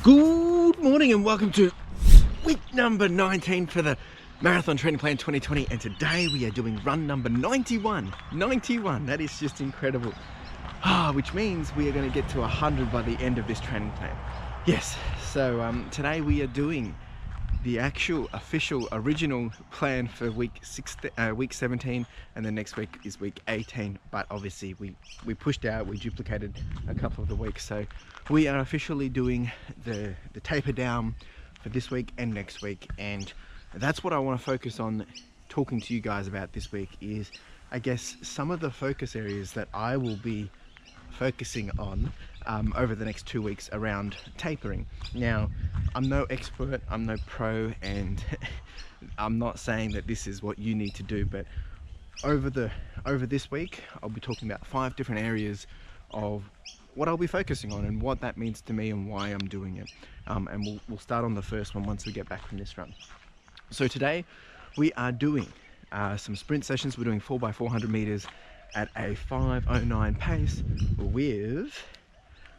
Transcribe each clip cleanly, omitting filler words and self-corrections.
Good morning and welcome to week number 19 for the Marathon Training Plan 2020, and today we are doing run number 91. 91, that is just incredible. Which means we are going to get to 100 by the end of this training plan. Yes, so today we are doing the actual official original plan for week 17, and then next week is week 18, but obviously we pushed out, we duplicated a couple of the weeks, so we are officially doing the taper down for this week and next week. And that's what I want to focus on talking to you guys about this week, is I guess some of the focus areas that I will be focusing on over the next 2 weeks around tapering. Now, I'm no expert, I'm no pro, and I'm not saying that this is what you need to do, but over this week I'll be talking about 5 different areas of what I'll be focusing on and what that means to me and why I'm doing it. And we'll start on the first one once we get back from this run. So today we are doing some sprint sessions. We're doing 4x400 meters at a 5:09 pace with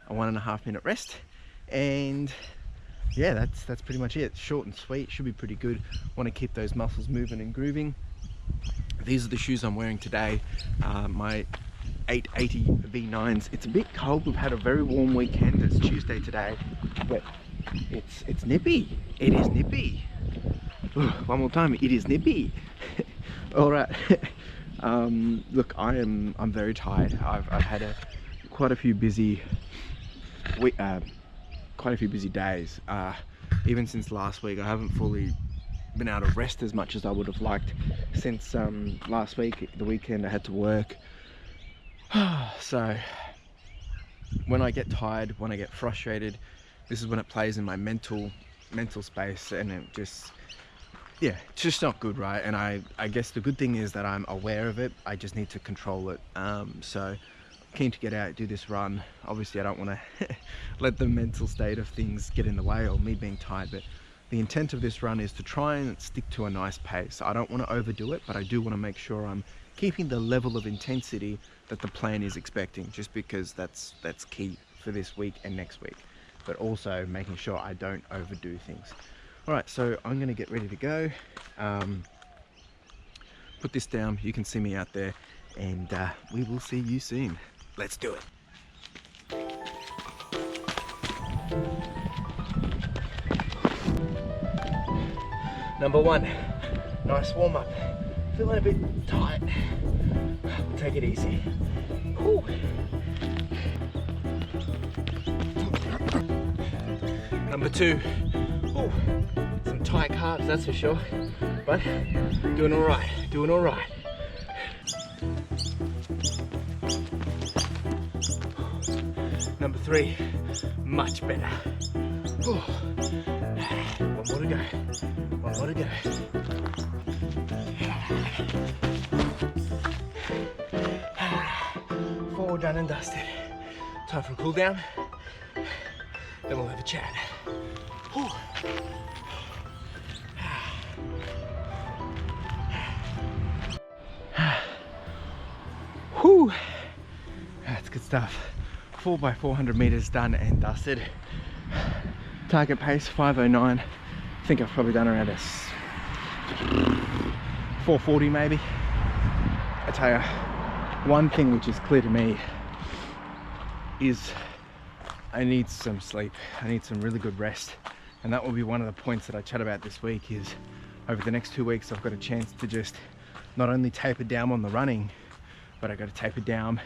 a 1.5 minute rest, and yeah, that's pretty much it. Short and sweet, should be pretty good. Want to keep those muscles moving and grooving. These are the shoes I'm wearing today, my 880 V9s. It's a bit cold, we've had a very warm weekend. It's Tuesday today, but it's nippy. It is nippy. One more time, it is nippy. All right. Look, I'm very tired. I've had quite a few busy days. Even since last week, I haven't fully been able to rest as much as I would have liked. Since last week, the weekend, I had to work. So when I get tired, when I get frustrated, this is when it plays in my mental space, and it just, yeah, it's just not good, right? And I guess the good thing is that I'm aware of it. I just need to control it. So keen to get out, do this run. Obviously I don't want to let the mental state of things get in the way, or me being tired, but the intent of this run is to try and stick to a nice pace. I don't want to overdo it, but I do want to make sure I'm keeping the level of intensity that the plan is expecting, just because that's key for this week and next week, but also making sure I don't overdo things. All right, so I'm going to get ready to go. Put this down, you can see me out there, and we will see you soon. Let's do it. Number 1, nice warm up. Feeling a bit tight. We'll take it easy. Whew. Number 2, ooh, some tight calves, that's for sure, but doing all right, doing all right. Number 3, much better. Ooh. One more to go, one more to go. 4 done and dusted. Time for a cool down, then we'll have a chat. Whew. Whew. That's good stuff. 4x400 meters done and dusted. Target pace 5:09. I think I've probably done around a 4:40 maybe. I tell you, one thing which is clear to me is I need some sleep. I need some really good rest, and that will be one of the points that I chat about this week. Is over the next 2 weeks I've got a chance to just not only taper down on the running, but I got to taper down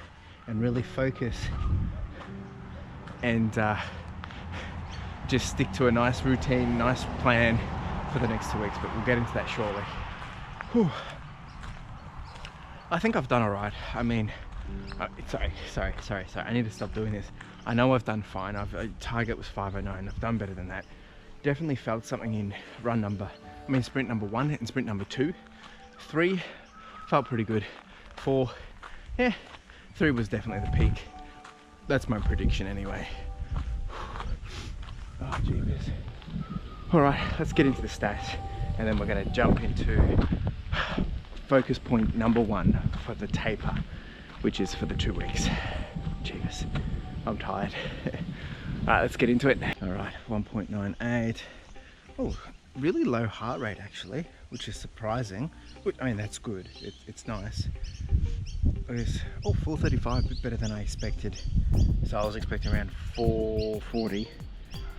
and really focus and just stick to a nice routine, nice plan for the next 2 weeks, but we'll get into that shortly. Whew. I think I've done all right. I mean, sorry. I need to stop doing this. I know I've done fine. Target was 5:09. I've done better than that. Definitely felt something in sprint number 1 and sprint number 2. 3 felt pretty good. 4, yeah, 3 was definitely the peak. That's my prediction anyway. Oh, jeepers. All right, let's get into the stats, and then we're going to jump into focus point number 1 for the taper, which is for the 2 weeks. Jeepers, I'm tired. Alright, let's get into it. Alright, 1.98. Oh, really low heart rate actually, which is surprising. I mean, that's good. It's nice. Oh, 435, a bit better than I expected. So I was expecting around 440,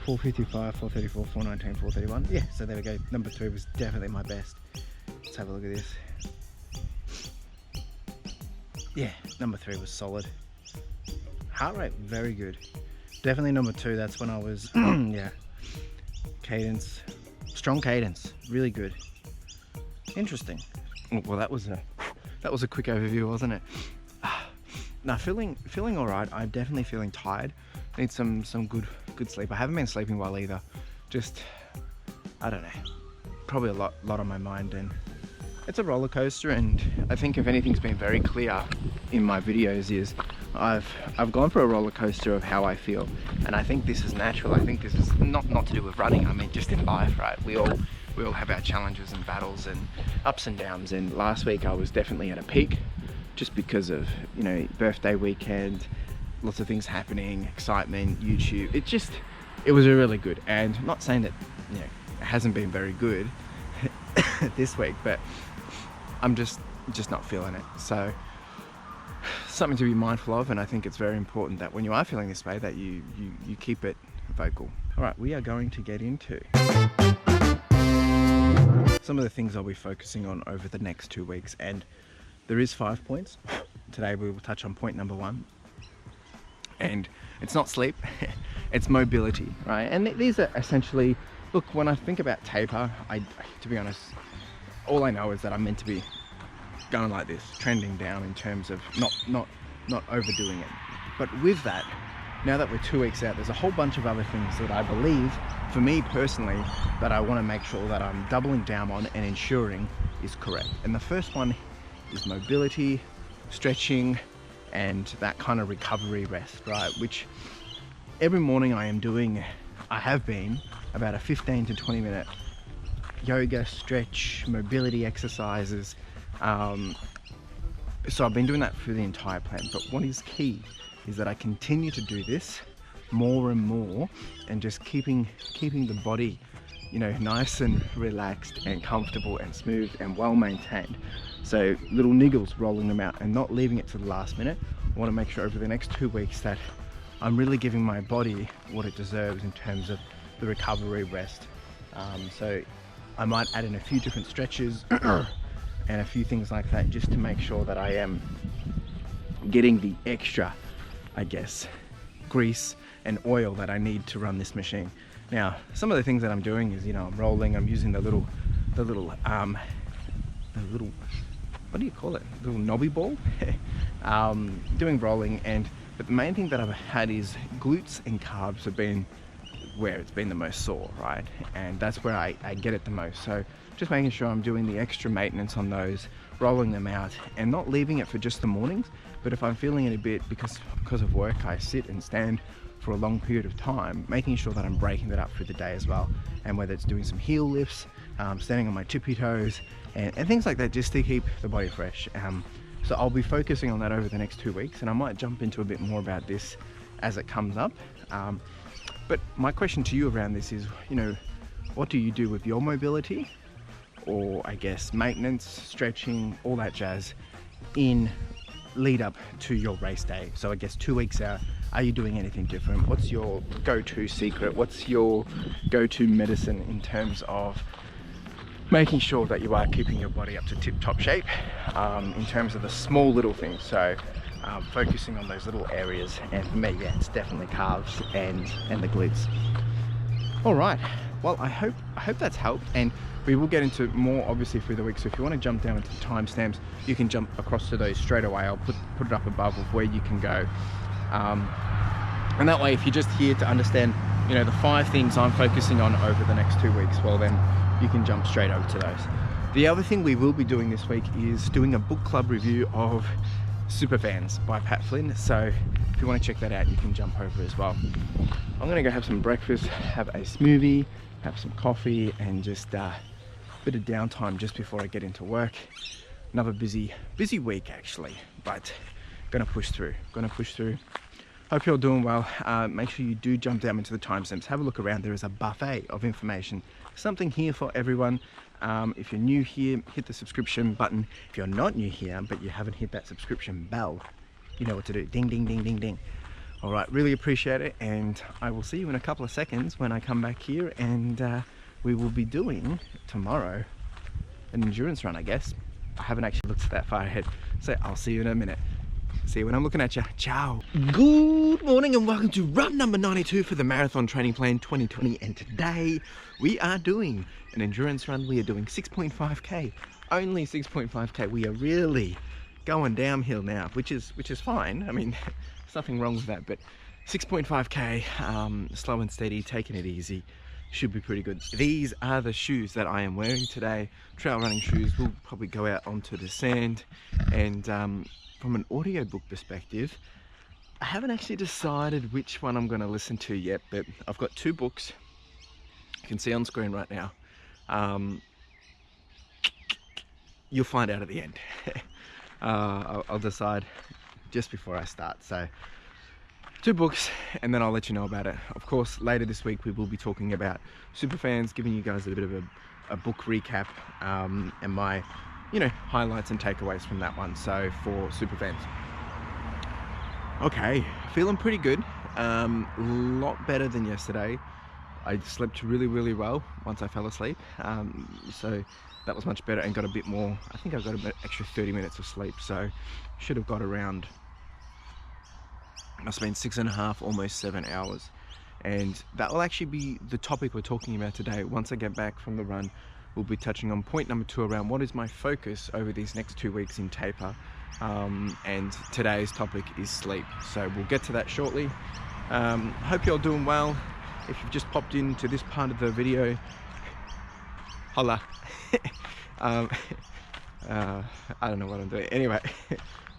455, 434, 419, 431. Yeah, so there we go. Number 3 was definitely my best. Let's have a look at this. Yeah, number 3 was solid. Heart rate, very good. Definitely number 2, that's when I was, yeah. Cadence, strong cadence, really good. Interesting. Well, that was a quick overview, wasn't it? Now, feeling all right. I'm definitely feeling tired. Need some good sleep. I haven't been sleeping well either. Just, I don't know, probably a lot on my mind, and it's a roller coaster. And I think if anything's been very clear in my videos is I've gone for a roller coaster of how I feel, and I think this is natural. I think this is not to do with running. I mean, just in life, right? We all have our challenges and battles and ups and downs. And last week I was definitely at a peak, just because of, you know, birthday weekend, lots of things happening, excitement, YouTube. It was really good. And I'm not saying that, you know, it hasn't been very good this week, but I'm just not feeling it. So something to be mindful of, and I think it's very important that when you are feeling this way that you keep it vocal. All right, we are going to get into some of the things I'll be focusing on over the next 2 weeks, and there is 5 points. Today we will touch on point number 1, and it's not sleep, it's mobility, right? And these are essentially, look, when I think about taper, to be honest, all I know is that I'm meant to be going like this, trending down in terms of not overdoing it. But with that, now that we're 2 weeks out, there's a whole bunch of other things that I believe, for me personally, that I want to make sure that I'm doubling down on and ensuring is correct. And the first one is mobility, stretching, and that kind of recovery rest, right? Which every morning I have been about a 15 to 20 minute yoga, stretch, mobility exercises. So I've been doing that through the entire plan. But what is key is that I continue to do this more and more, and just keeping the body, you know, nice and relaxed and comfortable and smooth and well maintained. So little niggles, rolling them out and not leaving it to the last minute. I want to make sure over the next 2 weeks that I'm really giving my body what it deserves in terms of the recovery rest. So I might add in a few different stretches and a few things like that, just to make sure that I am getting the extra, I guess, grease and oil that I need to run this machine. Now, some of the things that I'm doing is, you know, I'm rolling, I'm using the little, what do you call it? The little knobby ball. Doing rolling, but the main thing that I've had is glutes and calves have been where it's been the most sore, right? And that's where I get it the most. So just making sure I'm doing the extra maintenance on those, rolling them out, and not leaving it for just the mornings. But if I'm feeling it a bit, because of work, I sit and stand for a long period of time, making sure that I'm breaking that up through the day as well. And whether it's doing some heel lifts, standing on my tippy toes, and things like that, just to keep the body fresh. So I'll be focusing on that over the next 2 weeks, and I might jump into a bit more about this as it comes up. But my question to you around this is, you know, what do you do with your mobility, or I guess maintenance, stretching, all that jazz in lead up to your race day? So I guess 2 weeks out, are you doing anything different? What's your go-to secret? What's your go-to medicine in terms of making sure that you are keeping your body up to tip-top shape, in terms of the small little things? So focusing on those little areas, and for me, yeah, it's definitely calves and the glutes. All right, well, I hope that's helped, and we will get into more obviously through the week. So if you want to jump down into the timestamps, you can jump across to those straight away. I'll put it up above of where you can go, and that way, if you're just here to understand, you know, the 5 things I'm focusing on over the next 2 weeks, well, then you can jump straight over to those. The other thing we will be doing this week is doing a book club review of SUPERFANS by Pat Flynn. So if you want to check that out, you can jump over as well. I'm gonna go have some breakfast, have a smoothie, have some coffee, and just a bit of downtime just before I get into work. Another busy week actually, but gonna push through. Hope you're doing well. Make sure you do jump down into the timestamps. Have a look around. There is a buffet of information. Something here for everyone. If you're new here, hit the subscription button. If you're not new here, but you haven't hit that subscription bell, you know what to do. Ding, ding, ding, ding, ding. All right, really appreciate it. And I will see you in a couple of seconds when I come back here, and we will be doing tomorrow an endurance run, I guess. I haven't actually looked that far ahead, so I'll see you in a minute. See you when I'm looking at you. Ciao. Good morning and welcome to run number 92 for the Marathon Training Plan 2020. And today we are doing an endurance run. We are doing 6.5k, only 6.5k. We are really going downhill now, which is fine. I mean, there's nothing wrong with that, but 6.5k, slow and steady, taking it easy. Should be pretty good. These are the shoes that I am wearing today. Trail running shoes. We'll probably go out onto the sand. And from an audiobook perspective, I haven't actually decided which one I'm going to listen to yet, but I've got two books you can see on screen right now. You'll find out at the end. I'll decide just before I start. So two books, and then I'll let you know about it. Of course, later this week we will be talking about SUPERFANS, giving you guys a bit of a book recap, and my highlights and takeaways from that one. So for SUPERFANS, okay, feeling pretty good. Lot better than yesterday. I slept really well once I fell asleep, so that was much better, and got a bit more. I think I got an extra 30 minutes of sleep, so should have got around, must have been 6.5, almost 7 hours. And that will actually be the topic we're talking about today. Once I get back from the run, we'll be touching on point number 2 around what is my focus over these next 2 weeks in taper. And today's topic is sleep. So we'll get to that shortly. Hope you're doing well. If you've just popped into this part of the video, holla. I don't know what I'm doing. Anyway,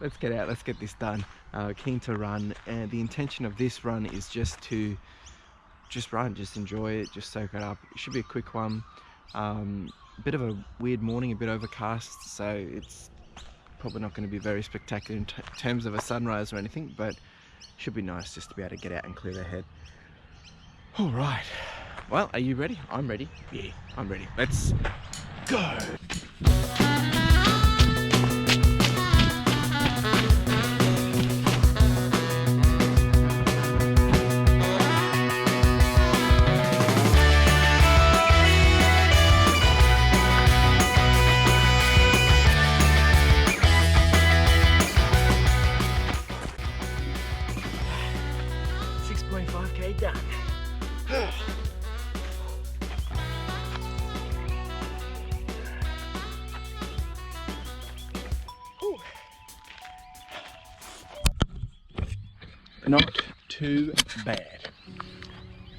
let's get out, let's get this done. Keen to run, and the intention of this run is just to run, just enjoy it, just soak it up. It should be a quick one. Bit of a weird morning, a bit overcast, so it's probably not going to be very spectacular in terms of a sunrise or anything, but should be nice just to be able to get out and clear the head. All right, well, are you ready? I'm ready. Yeah, I'm ready. Let's go. 6.5k done. Not too bad.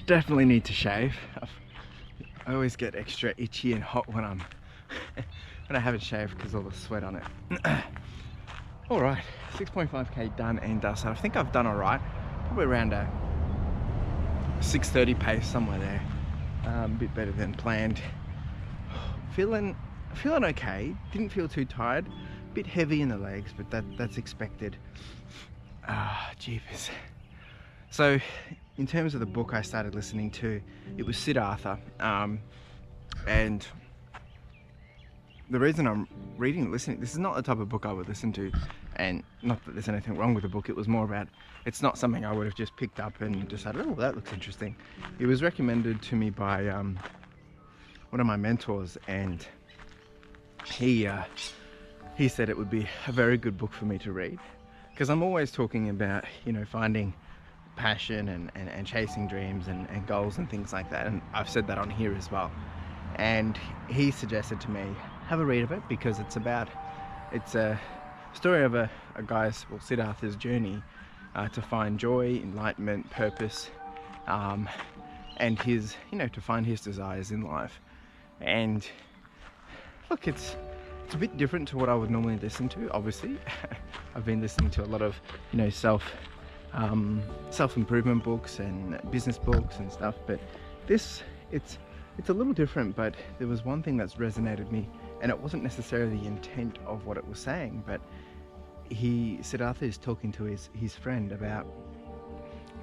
Definitely need to shave. I always get extra itchy and hot when I haven't shaved because all the sweat on it. All right, 6.5k done and dusted. I think I've done all right. Probably around a 6:30 pace, somewhere there. A bit better than planned. Feeling okay. Didn't feel too tired. Bit heavy in the legs, but that's expected. Jeepers. So in terms of the book I started listening to, it was Siddhartha, and the reason I'm listening, this is not the type of book I would listen to, and not that there's anything wrong with the book. It was more about, it's not something I would have just picked up and decided, oh, that looks interesting. It was recommended to me by one of my mentors, and he said it would be a very good book for me to read, because I'm always talking about, finding passion and chasing dreams and goals and things like that, and I've said that on here as well. And he suggested to me, have a read of it, because it's a story of a guy's, Siddhartha's journey to find joy, enlightenment, purpose, and his, to find his desires in life. And look, it's a bit different to what I would normally listen to, obviously. I've been listening to a lot of, self-improvement books and business books and stuff, but this, it's a little different. But there was one thing that's resonated with me, and it wasn't necessarily the intent of what it was saying, but Siddhartha is talking to his friend about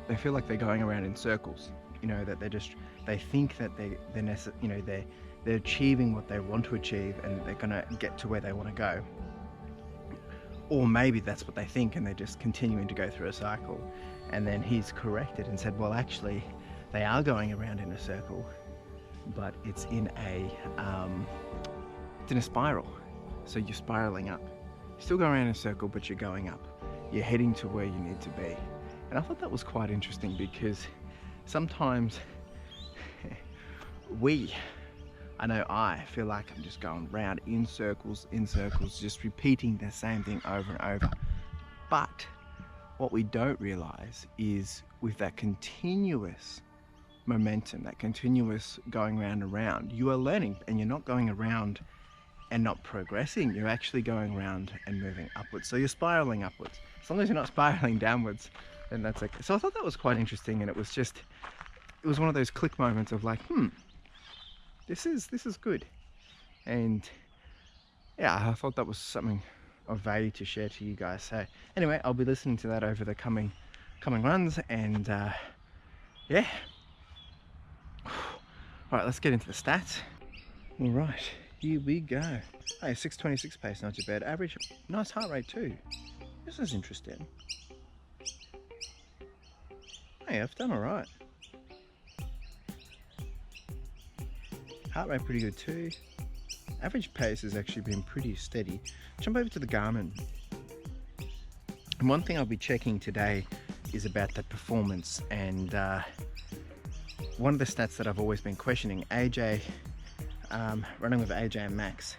they feel like they're going around in circles. You know, that they think that they're achieving what they want to achieve, and they're gonna get to where they want to go. Or maybe that's what they think, and they're just continuing to go through a cycle. And then he's corrected and said, well, actually, they are going around in a circle, but it's in a spiral. So you're spiraling up. You're still going around in a circle, but you're going up. You're heading to where you need to be. And I thought that was quite interesting, because sometimes I feel like I'm just going round in circles, just repeating the same thing over and over. But what we don't realize is, with that continuous momentum, that continuous going round and round, you are learning, and you're not going around and not progressing. You're actually going around and moving upwards. So you're spiraling upwards. As long as you're not spiraling downwards, then that's okay. So I thought that was quite interesting, and it was one of those click moments of like, this is good. And yeah, I thought that was something of value to share to you guys. So anyway, I'll be listening to that over the coming runs, and yeah. All right, let's get into the stats. All right, here we go. Hey, 6:26 pace, not too bad. Average, nice heart rate too. This is interesting. Hey, I've done all right. Heart rate pretty good too. Average pace has actually been pretty steady. Jump over to the Garmin. And one thing I'll be checking today is about the performance, and one of the stats that I've always been questioning, AJ, running with AJ and Max,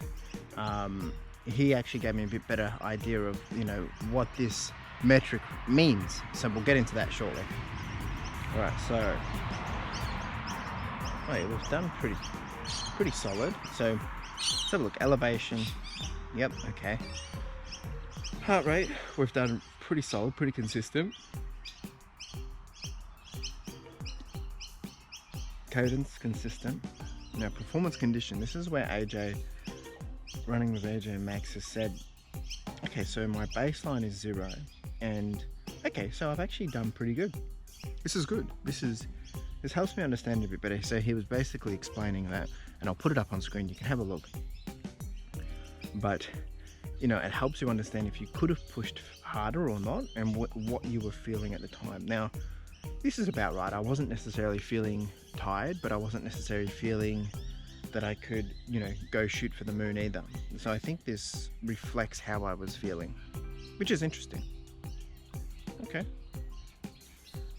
he actually gave me a bit better idea of, you know, what this metric means. So we'll get into that shortly. All right, so we've done pretty solid. So let's have a look. Elevation, yep, okay. Heart rate, we've done pretty solid, pretty consistent. Cadence, consistent. Now, performance condition, this is where AJ, running with AJ and Max, has said, okay, so my baseline is 0, and okay, so I've actually done pretty good. This is good. This helps me understand a bit better. So he was basically explaining that, and I'll put it up on screen, you can have a look. But, you know, it helps you understand if you could have pushed harder or not, and what you were feeling at the time. Now, this is about right. I wasn't necessarily feeling tired, but I wasn't necessarily feeling that I could, you know, go shoot for the moon either. So I think this reflects how I was feeling, which is interesting. Okay.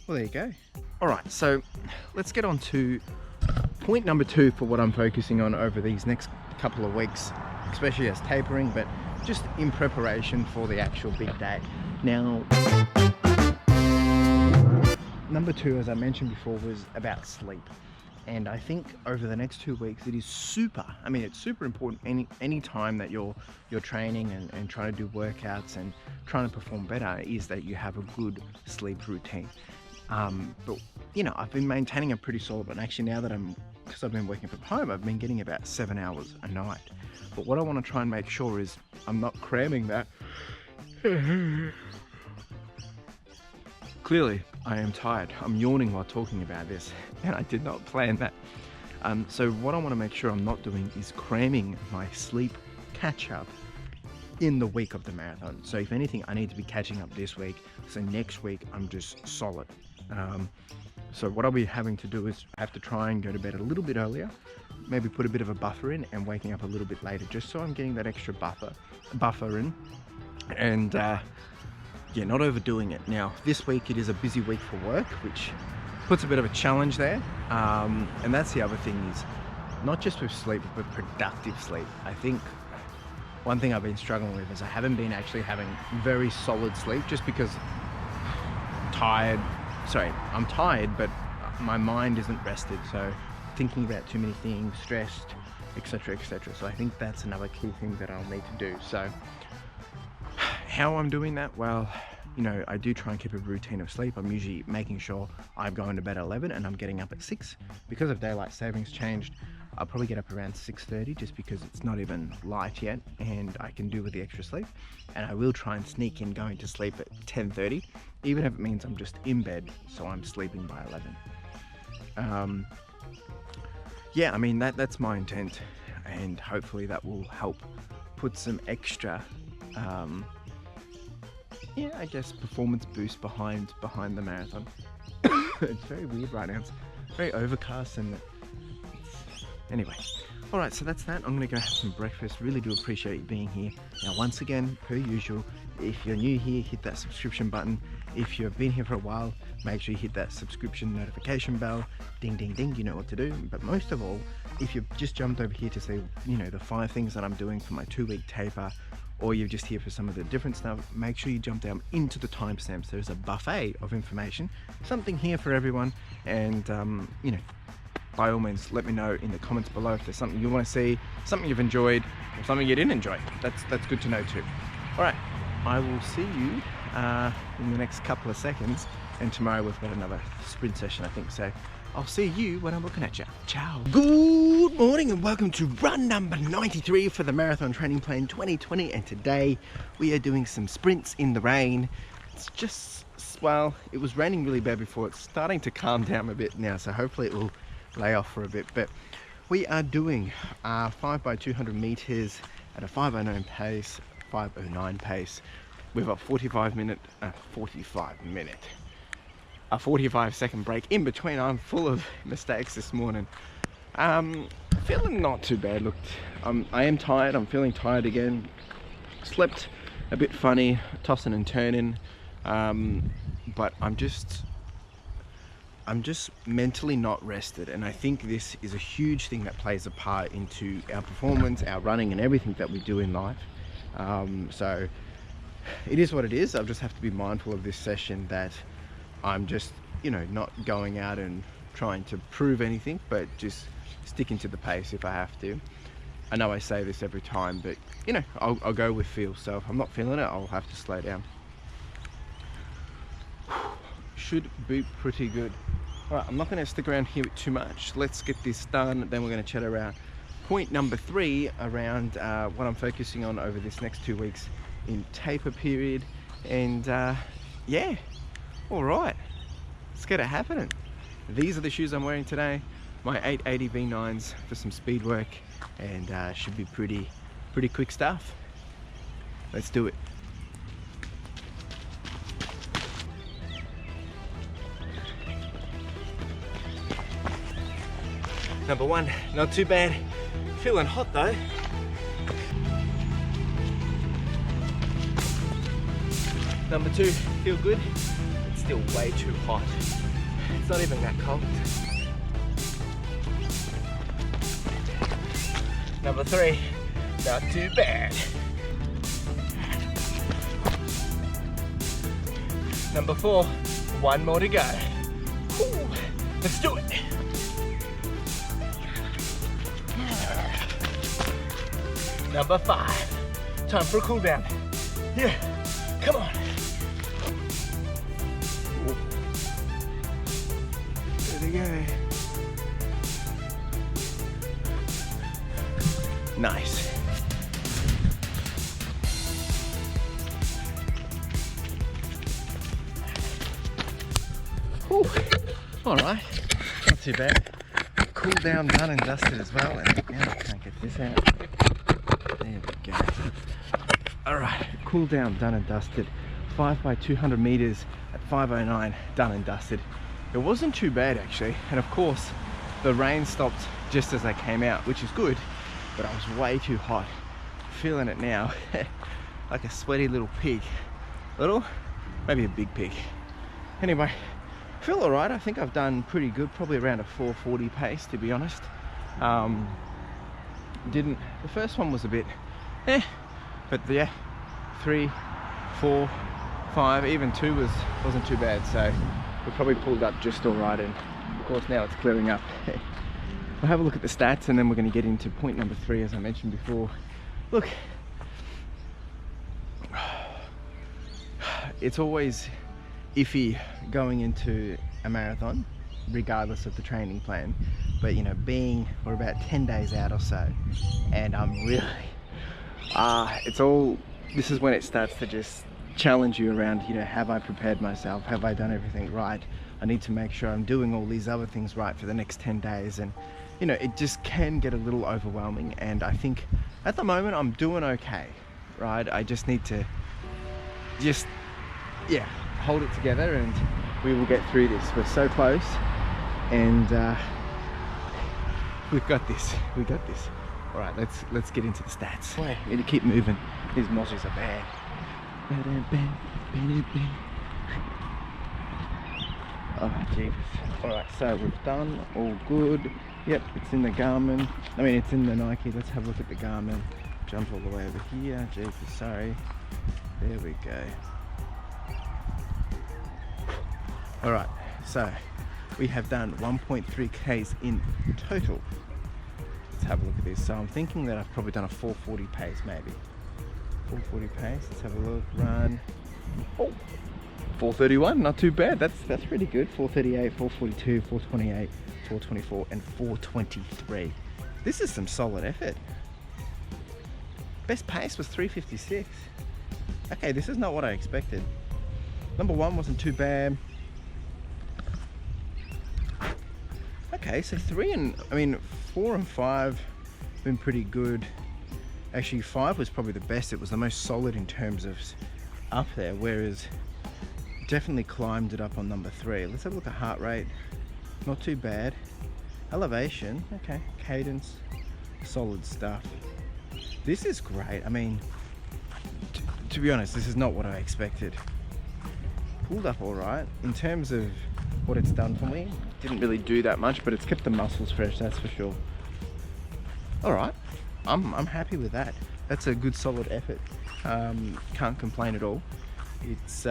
Well, there you go. All right, so let's get on to point number 2 for what I'm focusing on over these next couple of weeks, especially as tapering, but just in preparation for the actual big day. Now, number 2, as I mentioned before, was about sleep. And I think over the next 2 weeks, it is super important any time that you're training and trying to do workouts and trying to perform better, is that you have a good sleep routine. But you know, I've been maintaining a pretty solid one. Actually, now that because I've been working from home, I've been getting about 7 hours a night. But what I want to try and make sure is I'm not cramming that. Clearly, I am tired. I'm yawning while talking about this, and I did not plan that. So what I want to make sure I'm not doing is cramming my sleep catch-up in the week of the marathon. So if anything, I need to be catching up this week. So next week, I'm just solid. So what I'll be having to do is I have to try and go to bed a little bit earlier, maybe put a bit of a buffer in, and waking up a little bit later, just so I'm getting that extra buffer in, and yeah, not overdoing it. Now, this week it is a busy week for work, which puts a bit of a challenge there, and that's the other thing, is not just with sleep, but productive sleep. I think one thing I've been struggling with is I haven't been actually having very solid sleep, just because I'm tired, but my mind isn't rested, so thinking about too many things, stressed, etc, etc. So I think that's another key thing that I'll need to do. So how I'm doing that, well, you know, I do try and keep a routine of sleep. I'm usually making sure I'm going to bed at 11 and I'm getting up at 6. Because of daylight savings changed, I'll probably get up around 6:30 just because it's not even light yet and I can do with the extra sleep. And I will try and sneak in going to sleep at 10:30, even if it means I'm just in bed, so I'm sleeping by 11. Yeah, I mean, that's my intent, and hopefully that will help put some extra, yeah, I guess performance boost behind the marathon. It's very weird right now. It's very overcast and anyway. All right, so that's that. I'm gonna go have some breakfast. Really do appreciate you being here. Now, once again, per usual, if you're new here, hit that subscription button. If you've been here for a while, make sure you hit that subscription notification bell. Ding, ding, ding, you know what to do. But most of all, if you've just jumped over here to see, you know, the 5 things that I'm doing for my 2-week taper, or you're just here for some of the different stuff, make sure you jump down into the timestamps. There's a buffet of information, something here for everyone. And, you know, by all means, let me know in the comments below if there's something you want to see, something you've enjoyed, or something you didn't enjoy. That's good to know too. All right, I will see you in the next couple of seconds, and tomorrow we've got another sprint session, I think. So I'll see you when I'm looking at you. Ciao. Good morning and welcome to run number 93 for the Marathon Training Plan 2020. And today we are doing some sprints in the rain. It's just, well, it was raining really bad before. It's starting to calm down a bit now, so hopefully it will lay off for a bit. But we are doing 5 by 200 meters at a 5:09 pace, 5:09 pace, with a 45-second break in between. I'm full of mistakes this morning. Feeling not too bad. Look, I am tired. I'm feeling tired again. Slept a bit funny, tossing and turning, but I'm just mentally not rested, and I think this is a huge thing that plays a part into our performance, our running, and everything that we do in life. So it is what it is. I'll just have to be mindful of this session that I'm just, you know, not going out and trying to prove anything, but just sticking to the pace if I have to. I know I say this every time, but you know, I'll go with feel. So if I'm not feeling it, I'll have to slow down. Should be pretty good. All right, I'm not going to stick around here too much. Let's get this done, then we're going to chat around point number 3 around what I'm focusing on over this next 2 weeks in taper period. And yeah, all right, let's get it happening. These are the shoes I'm wearing today, my 880 V9s for some speed work, and should be pretty quick stuff. Let's do it. Number 1, not too bad. Feeling hot though. Number 2, feel good. It's still way too hot. It's not even that cold. Number 3, not too bad. Number 4, 1 more to go. Whew, let's do it. Number 5, time for a cool down. Yeah, come on. There we go. Nice. Whew. All right, not too bad. Cool down, done and dusted as well. And now I can't get this out. There we go. All right, cool down, done and dusted. 5 by 200 meters at 5:09, done and dusted. It wasn't too bad actually, and of course the rain stopped just as I came out, which is good, but I was way too hot. Feeling it now, like a sweaty little pig. Little, maybe a big pig. Anyway, feel all right. I think I've done pretty good, probably around a 4:40 pace, to be honest. The first one was a bit but yeah, 3, 4, 5, even 2 wasn't too bad, so we probably pulled up just all right. And of course now it's clearing up. We'll have a look at the stats and then we're going to get into point number 3, as I mentioned before. Look, it's always iffy going into a marathon regardless of the training plan, but you know, we're about 10 days out or so, and I'm really, this is when it starts to just challenge you around, you know, have I prepared myself? Have I done everything right? I need to make sure I'm doing all these other things right for the next 10 days. And, you know, it just can get a little overwhelming. And I think at the moment I'm doing okay, right? I just need to hold it together and we will get through this. We're so close, and we've got this. All right, let's get into the stats. Wait, we need to keep moving. These mozzies are bad. Oh Jesus. Alright, so we've done all good. Yep, it's in the Garmin. I mean, it's in the Nike. Let's have a look at the Garmin. Jump all the way over here. Jesus, sorry. There we go. Alright, so we have done 1.3 Ks in total. Let's have a look at this. So I'm thinking that I've probably done a 440 pace, maybe. 440 pace. Let's have a look. Run. Oh, 431. Not too bad. That's pretty good. 438, 442, 428, 424, and 423. This is some solid effort. Best pace was 356. Okay, this is not what I expected. Number one wasn't too bad. Okay, so 4 and 5 have been pretty good. Actually, 5 was probably the best. It was the most solid in terms of up there, whereas definitely climbed it up on number 3. Let's have a look at heart rate. Not too bad. Elevation, okay. Cadence, solid stuff. This is great. I mean, to be honest, this is not what I expected. Pulled up all right. In terms of what it's done for me, didn't really do that much, but it's kept the muscles fresh, that's for sure. All right, I'm happy with that. That's a good solid effort. Can't complain at all. It's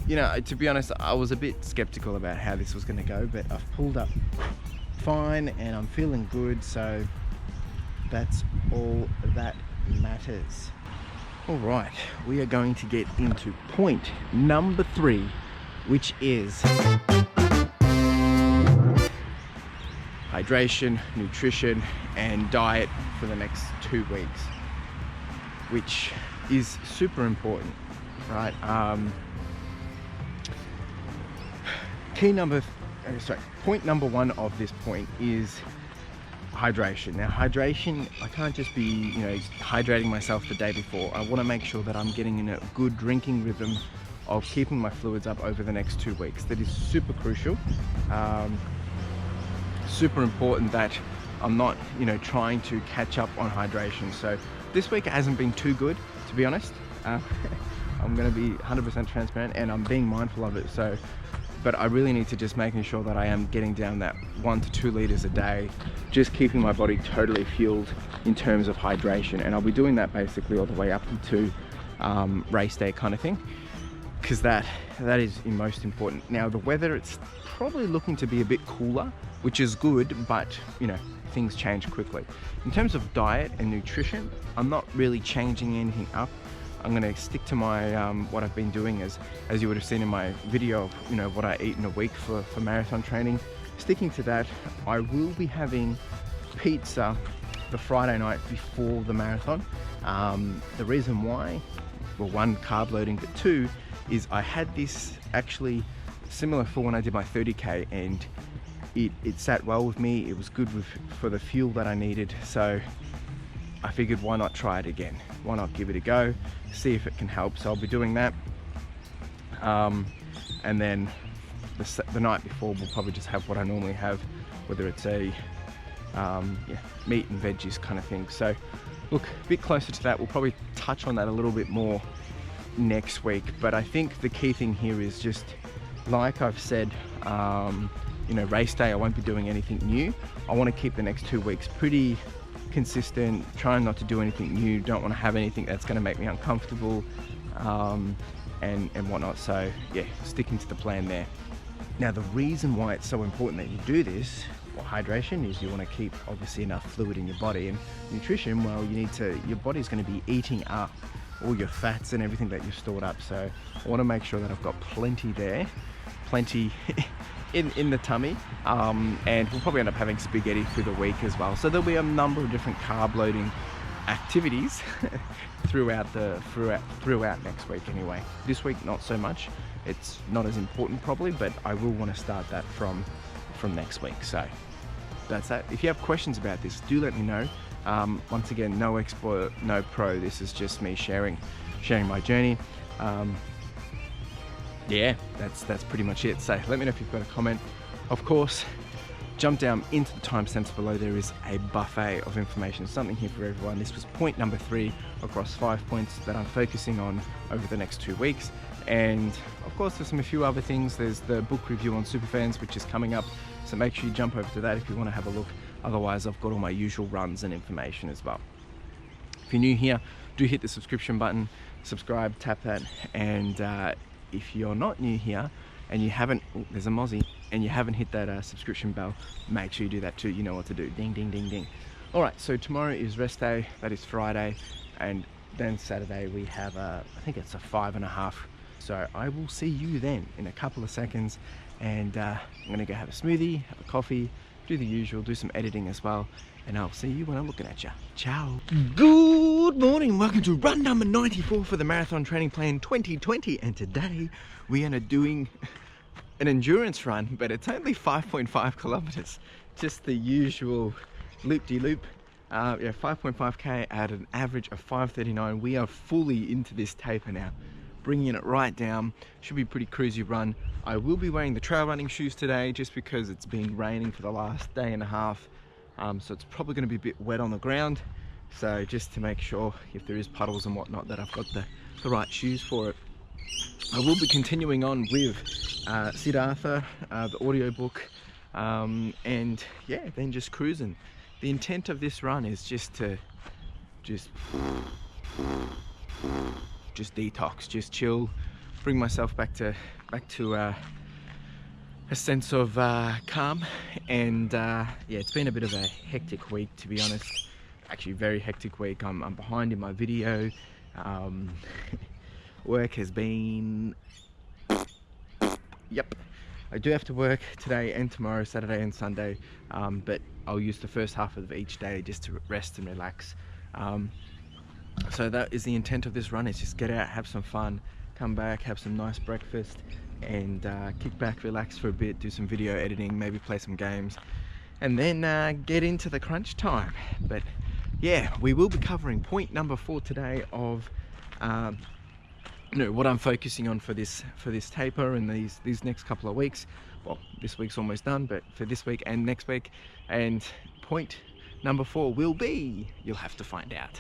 you know, to be honest, I was a bit skeptical about how this was going to go, but I've pulled up fine and I'm feeling good, so that's all that matters. All right, we are going to get into point number 3, which is hydration, nutrition, and diet for the next 2 weeks, which is super important, right? Point number 1 of this point is hydration. Now, hydration, I can't just be, you know, hydrating myself the day before. I want to make sure that I'm getting in a good drinking rhythm of keeping my fluids up over the next 2 weeks. That is super crucial. Super important that I'm not, you know, trying to catch up on hydration. So this week it hasn't been too good, to be honest. I'm going to be 100% transparent, and I'm being mindful of it. So, but I really need to just making sure that I am getting down that 1 to 2 liters a day, just keeping my body totally fueled in terms of hydration. And I'll be doing that basically all the way up to race day kind of thing, because that is the most important. Now, the weather, it's probably looking to be a bit cooler, which is good, but you know, things change quickly. In terms of diet and nutrition, I'm not really changing anything up. I'm going to stick to my what I've been doing, as you would have seen in my video of, you know, what I eat in a week for marathon training. Sticking to that. I will be having pizza the Friday night before the marathon. The reason why, well, 1, carb loading, but 2 is I had this actually similar for when I did my 30k, and it sat well with me. It was good for the fuel that I needed, so I figured, why not try it again? Why not give it a go, see if it can help? So I'll be doing that, and then the night before we'll probably just have what I normally have, whether it's a meat and veggies kind of thing. So look, a bit closer to that. We'll probably touch on that a little bit more next week, but I think the key thing here is just, like I've said, you know, race day I won't be doing anything new. I want to keep the next 2 weeks pretty consistent, trying not to do anything new, don't want to have anything that's going to make me uncomfortable, and whatnot. So yeah, sticking to the plan there. Now, the reason why it's so important that you do this, well, hydration, is you want to keep obviously enough fluid in your body, and nutrition, well, your body's going to be eating up all your fats and everything that you've stored up. So I want to make sure that I've got plenty there, plenty in the tummy, and we'll probably end up having spaghetti through the week as well. So there'll be a number of different carb loading activities throughout next week anyway. This week not so much, it's not as important probably, but I will want to start that from next week. So that's that. If you have questions about this, do let me know. Once again, no expert, no pro, this is just me sharing my journey. Yeah, that's pretty much it. So let me know if you've got a comment. Of course, jump down into the timestamps below. There is a buffet of information, something here for everyone. This was point number 3 across 5 points that I'm focusing on over the next 2 weeks. And of course, there's a few other things. There's the book review on SUPERFANS, which is coming up. So make sure you jump over to that if you want to have a look. Otherwise, I've got all my usual runs and information as well. If you're new here, do hit the subscription button, subscribe, tap that. And if you're not new here and you haven't, there's a mozzie, and you haven't hit that subscription bell, make sure you do that too. You know what to do. Ding, ding, ding, ding. All right, so tomorrow is rest day. That is Friday. And then Saturday we have I think it's a 5.5. So I will see you then in a couple of seconds. And I'm gonna go have a smoothie, have a coffee, do the usual, do some editing as well. And I'll see you when I'm looking at you. Ciao. Good morning. Welcome to run number 94 for the Marathon Training Plan 2020. And today we are doing an endurance run, but it's only 5.5 kilometers. Just the usual loop-de-loop. Yeah, 5.5k at an average of 5:39. We are fully into this taper now, bringing it right down. Should be a pretty cruisy run. I will be wearing the trail running shoes today just because it's been raining for the last day and a half. So it's probably going to be a bit wet on the ground. So just to make sure if there is puddles and whatnot that I've got the right shoes for it. I will be continuing on with Siddhartha, the audiobook, and yeah, then just cruising. The intent of this run is just to just detox, just chill, bring myself back to a sense of calm. And yeah, it's been a bit of a hectic week, to be honest. Actually, very hectic week. I'm behind in my video. Work has been, yep, I do have to work today and tomorrow, Saturday and Sunday, but I'll use the first half of each day just to rest and relax. So that is the intent of this run, is just get out, have some fun, come back, have some nice breakfast, and kick back, relax for a bit, do some video editing, maybe play some games, and then get into the crunch time. But yeah, we will be covering point number 4 today of what I'm focusing on for this taper and these next couple of weeks. Well, this week's almost done, but for this week and next week. And point number 4 will be, you'll have to find out.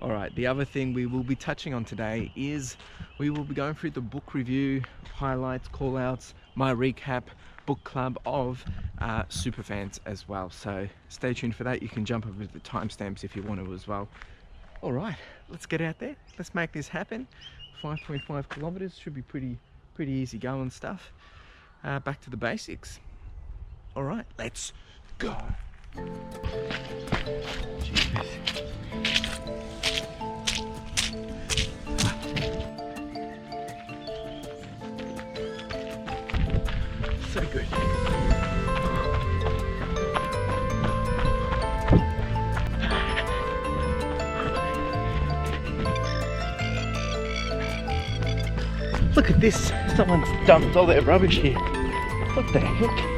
All right, the other thing we will be touching on today is we will be going through the book review, highlights, call outs, my recap, book club of SUPERFANS as well. So stay tuned for that. You can jump over the timestamps if you want to as well. All right, let's get out there. Let's make this happen. 5.5 kilometers should be pretty easy going stuff. Back to the basics. All right, let's go. Jesus. So good. Look at this, someone's dumped all their rubbish here. What the heck?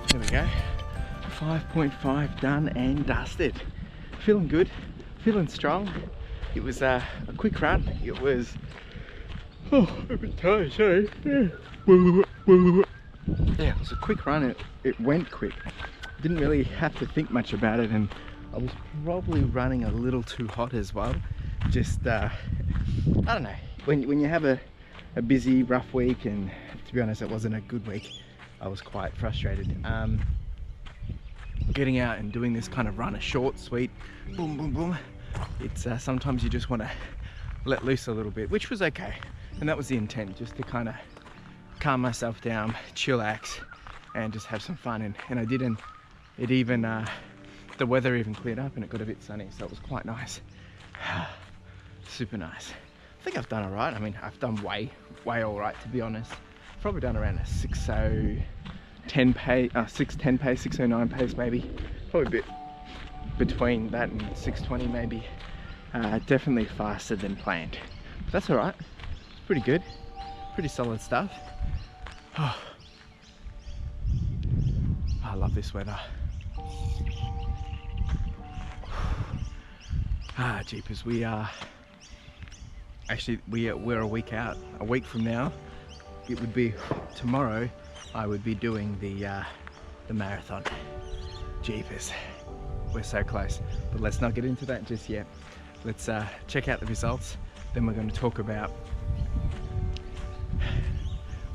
There we go, 5.5 done and dusted. Feeling good, feeling strong. It was a quick run. It was, oh, a bit tired, sorry. Yeah, it was a quick run. It went quick. Didn't really have to think much about it, and I was probably running a little too hot as well. Just, I don't know, when you have a a busy, rough week, and to be honest, it wasn't a good week. I was quite frustrated. Getting out and doing this kind of run, a short, sweet, boom, boom, boom. It's sometimes you just want to let loose a little bit, which was okay. And that was the intent, just to kind of calm myself down, chillax, and just have some fun. And I did, and it even, the weather even cleared up and it got a bit sunny, so it was quite nice. Super nice. I think I've done all right. I mean, I've done way all right, to be honest. Probably done around a 6:10 pace, 6:10 pace, 6:09 pace maybe. Probably a bit between that and 6:20 maybe. Definitely faster than planned. But that's all right. Pretty good. Pretty solid stuff. Oh, I love this weather. Jeepers, we are actually we're a week out. A week from now, it would be tomorrow. I would be doing the marathon. Jeepers, we're so close. But let's not get into that just yet. Let's check out the results. Then we're going to talk about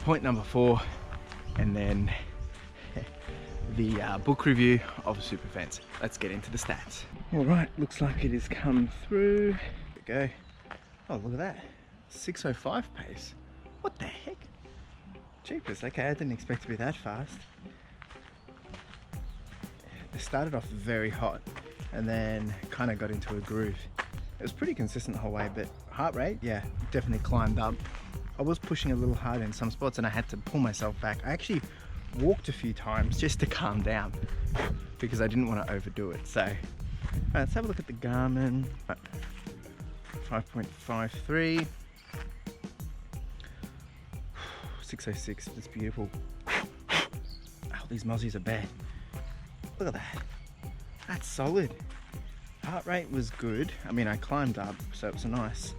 point number 4, and then the book review of SUPERFANS. Let's get into the stats. All right, looks like it has come through. There we go. Oh, look at that. 6:05 pace. What the heck? Jeepers, okay, I didn't expect to be that fast. It started off very hot and then kind of got into a groove. It was pretty consistent the whole way, but heart rate, yeah, definitely climbed up. I was pushing a little hard in some spots and I had to pull myself back. I actually walked a few times just to calm down because I didn't want to overdo it. So let's have a look at the Garmin. 5.53, 6:06. That's beautiful. Oh, these mozzies are bad. Look at that. That's solid. Heart rate was good. I mean, I climbed up, so it was a nice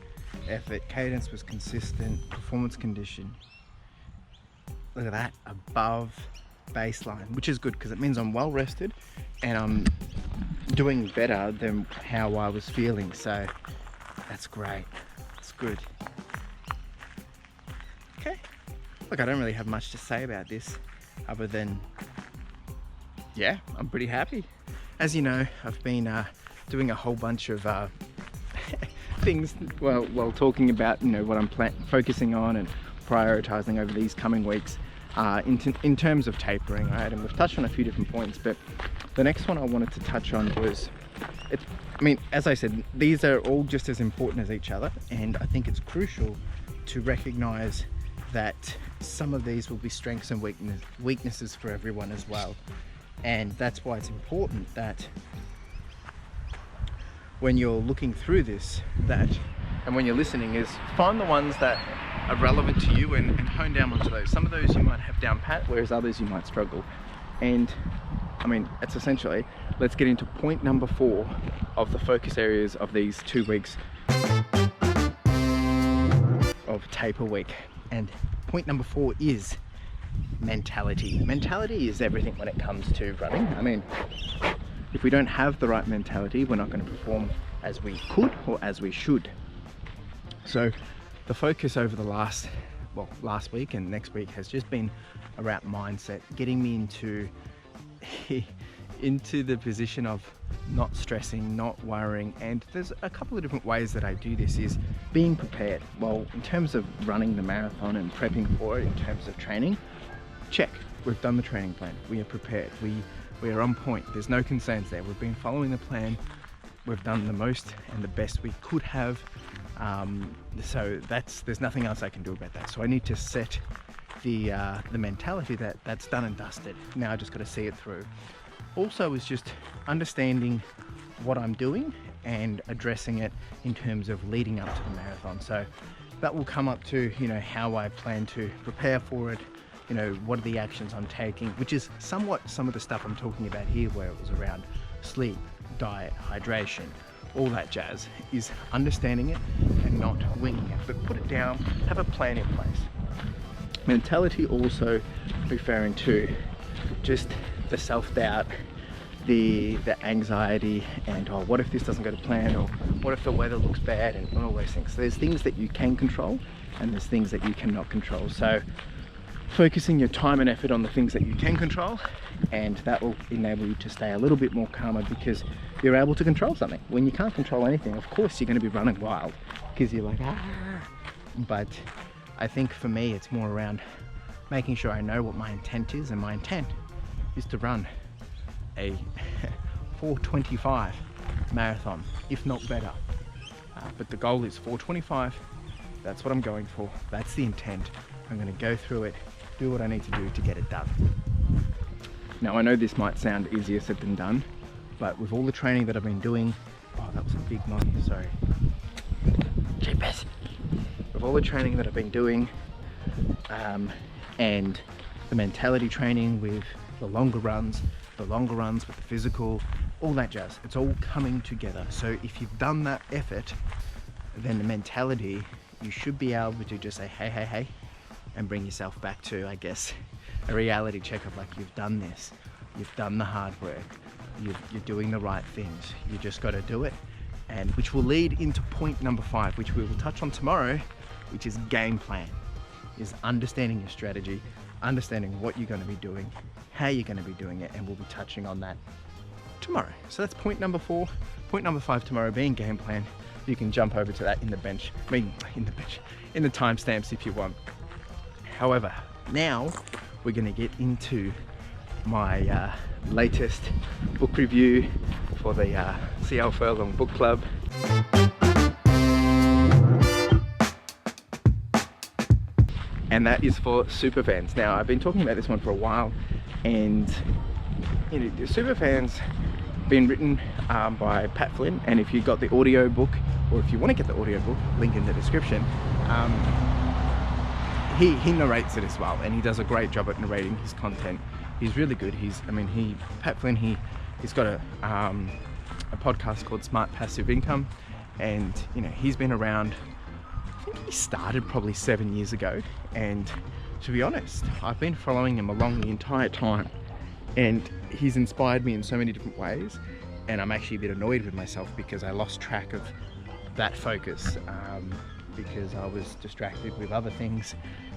effort. Cadence was consistent. Performance condition. Look at that. Above baseline, which is good because it means I'm well rested and I'm doing better than how I was feeling. So that's great. It's good. Okay. Look, I don't really have much to say about this other than, yeah, I'm pretty happy. As you know, I've been doing a whole bunch of things while talking about, you know, what I'm focusing on and prioritizing over these coming weeks in terms of tapering, right? And we've touched on a few different points, but the next one I wanted to touch on was, I mean, as I said, these are all just as important as each other, and I think it's crucial to recognize that some of these will be strengths and weaknesses for everyone as well. And that's why it's important that when you're looking through this, and when you're listening, is find the ones that are relevant to you and hone down onto those. Some of those you might have down pat, whereas others you might struggle. And I mean, it's essentially, let's get into point number 4 of the focus areas of these 2 weeks of taper week. And point number 4 is mentality. Mentality is everything when it comes to running. I mean, if we don't have the right mentality, we're not going to perform as we could or as we should. So the focus over the last week and next week has just been around mindset, getting me into the position of not stressing, not worrying. And there's a couple of different ways that I do this, is being prepared. Well, in terms of running the marathon and prepping for it, in terms of training, check, we've done the training plan, we are prepared, we are on point, there's no concerns there, we've been following the plan, we've done the most and the best we could have. So there's nothing else I can do about that. So I need to set the mentality that that's done and dusted. Now I just got to see it through. Also is just understanding what I'm doing and addressing it in terms of leading up to the marathon. So that will come up to, you know, how I plan to prepare for it, you know, what are the actions I'm taking, which is somewhat some of the stuff I'm talking about here, where it was around sleep, diet, hydration, all that jazz, is understanding it and not winging it, but put it down, have a plan in place. Mentality also referring to just the self-doubt, the anxiety and, oh, what if this doesn't go to plan, or what if the weather looks bad, and all those things. So there's things that you can control and there's things that you cannot control. So focusing your time and effort on the things that you can control, and that will enable you to stay a little bit more calmer, because you're able to control something. When you can't control anything, of course you're going to be running wild because you're like, ah. But I think for me it's more around making sure I know what my intent is, and my intent is to run a 4:25 marathon, if not better. But the goal is 4:25. That's what I'm going for. That's the intent. I'm going to go through it, do what I need to do to get it done. Now I know this might sound easier said than done, but with all the training that I've been doing, oh, that was a big noise, sorry. Jeepers. With all the training that I've been doing, and the mentality training with the longer runs with the physical, all that jazz, it's all coming together. So if you've done that effort, then the mentality, you should be able to just say, hey, and bring yourself back to, I guess, a reality check of like, you've done this, you've done the hard work, you're doing the right things, you just got to do it. And which will lead into point number 5, which we will touch on tomorrow, which is game plan. Is understanding your strategy, understanding what you're going to be doing, how you're going to be doing it, and we'll be touching on that tomorrow. So that's point number 4. Point number 5 tomorrow being game plan. You can jump over to that in the timestamps if you want. However, now we're going to get into my latest book review for the CLFurlong book club. And that is for Superfans. Now, I've been talking about this one for a while, and you know, Superfans been written by Pat Flynn, and if you got the audio book, or if you want to get the audio book, link in the description, he narrates it as well, and he does a great job at narrating his content. He's really good. Pat Flynn, he's got a podcast called Smart Passive Income, and you know, he's been around, I think he started probably 7 years ago, and to be honest, I've been following him along the entire time, and he's inspired me in so many different ways, and I'm actually a bit annoyed with myself because I lost track of that focus because I was distracted with other things,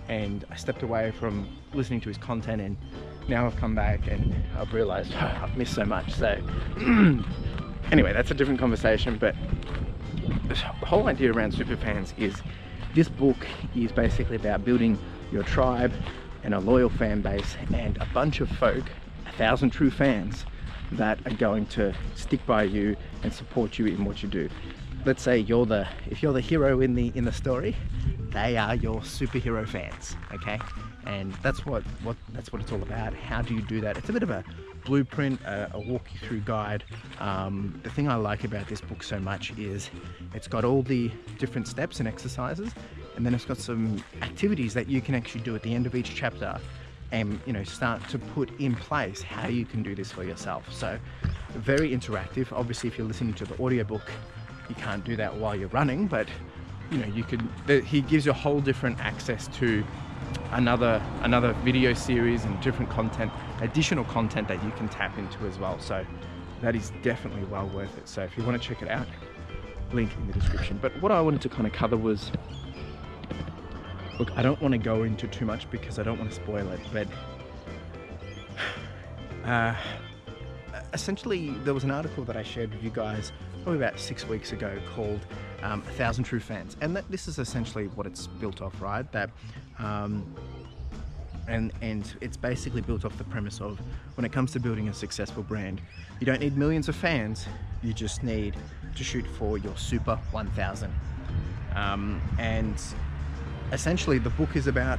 and I stepped away from listening to his content, and now I've come back and I've realized I've missed so much. So anyway, that's a different conversation, but the whole idea around Superfans is this book is basically about building your tribe and a loyal fan base and a bunch of folk, 1,000 true fans that are going to stick by you and support you in what you do. Let's say if you're the hero in the story, they are your superhero fans, okay? And that's what it's all about. How do you do that? It's a bit of a blueprint, a walk you through guide. The thing I like about this book so much is it's got all the different steps and exercises, and then it's got some activities that you can actually do at the end of each chapter, and you know, start to put in place how you can do this for yourself. So very interactive. Obviously, if you're listening to the audiobook, you can't do that while you're running, but you know, you could. He gives you a whole different access to another video series and different content, additional content that you can tap into as well. So that is definitely well worth it. So if you want to check it out, link in the description. But what I wanted to kind of cover was, look, I don't want to go into too much because I don't want to spoil it, but essentially there was an article that I shared with you guys probably about 6 weeks ago called 1,000 True Fans, and this is essentially what it's built off, right? That and it's basically built off the premise of, when it comes to building a successful brand, you don't need millions of fans, you just need to shoot for your super 1,000. And essentially the book is about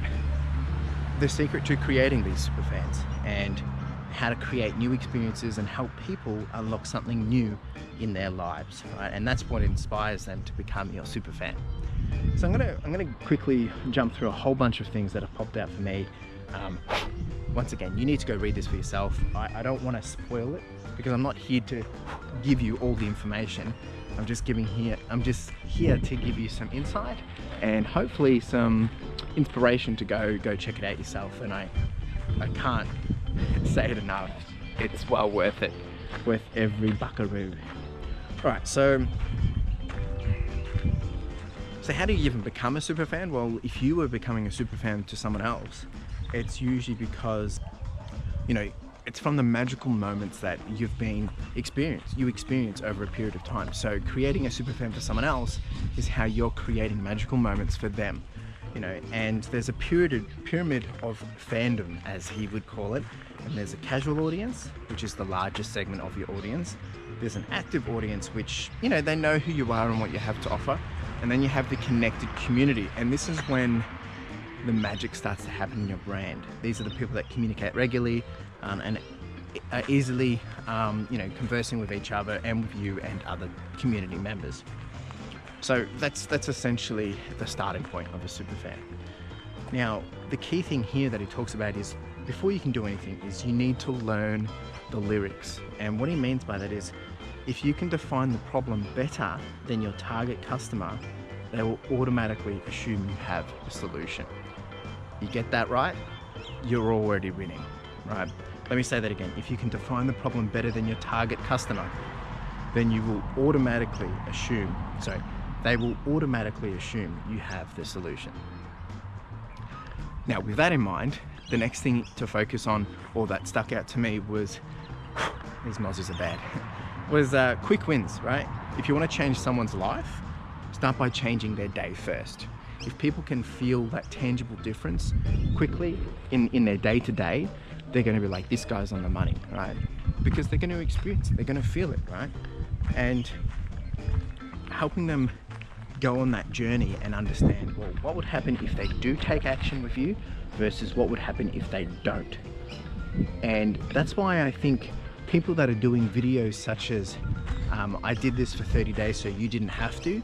the secret to creating these super fans and how to create new experiences and help people unlock something new in their lives, right? And that's what inspires them to become your super fan. So I'm gonna quickly jump through a whole bunch of things that have popped out for me. Once again, you need to go read this for yourself. I don't want to spoil it because I'm not here to give you all the information. I'm just here to give you some insight and hopefully some inspiration to go check it out yourself. And I can't say it enough. It's well worth it. worth every buckaroo. All right, so how do you even become a super fan? Well, if you were becoming a super fan to someone else, it's usually because, you know, it's from the magical moments that you experience over a period of time. So creating a super fan for someone else is how you're creating magical moments for them, you know. And there's a pyramid of fandom, as he would call it. And there's a casual audience, which is the largest segment of your audience. There's an active audience, which, you know, they know who you are and what you have to offer. And then you have the connected community, and this is when the magic starts to happen in your brand. These are the people that communicate regularly and are easily, you know, conversing with each other and with you and other community members. So that's essentially the starting point of a super fan. Now, the key thing here that he talks about is, before you can do anything, is you need to learn the lyrics. And what he means by that is, if you can define the problem better than your target customer, they will automatically assume you have a solution. You get that right, you're already winning, right? Let me say that again. If you can define the problem better than your target customer, then you will automatically assume, they will automatically assume you have the solution. Now, with that in mind, the next thing to focus on, or that stuck out to me, was, these mozzies are bad, was quick wins, right? If you want to change someone's life, start by changing their day first. If people can feel that tangible difference quickly in their day-to-day, they're going to be like, this guy's on the money, right? Because they're going to experience it, they're going to feel it, right? And helping them go on that journey and understand, well, what would happen if they do take action with you versus what would happen if they don't. And that's why I think people that are doing videos such as I did this for 30 days so you didn't have to,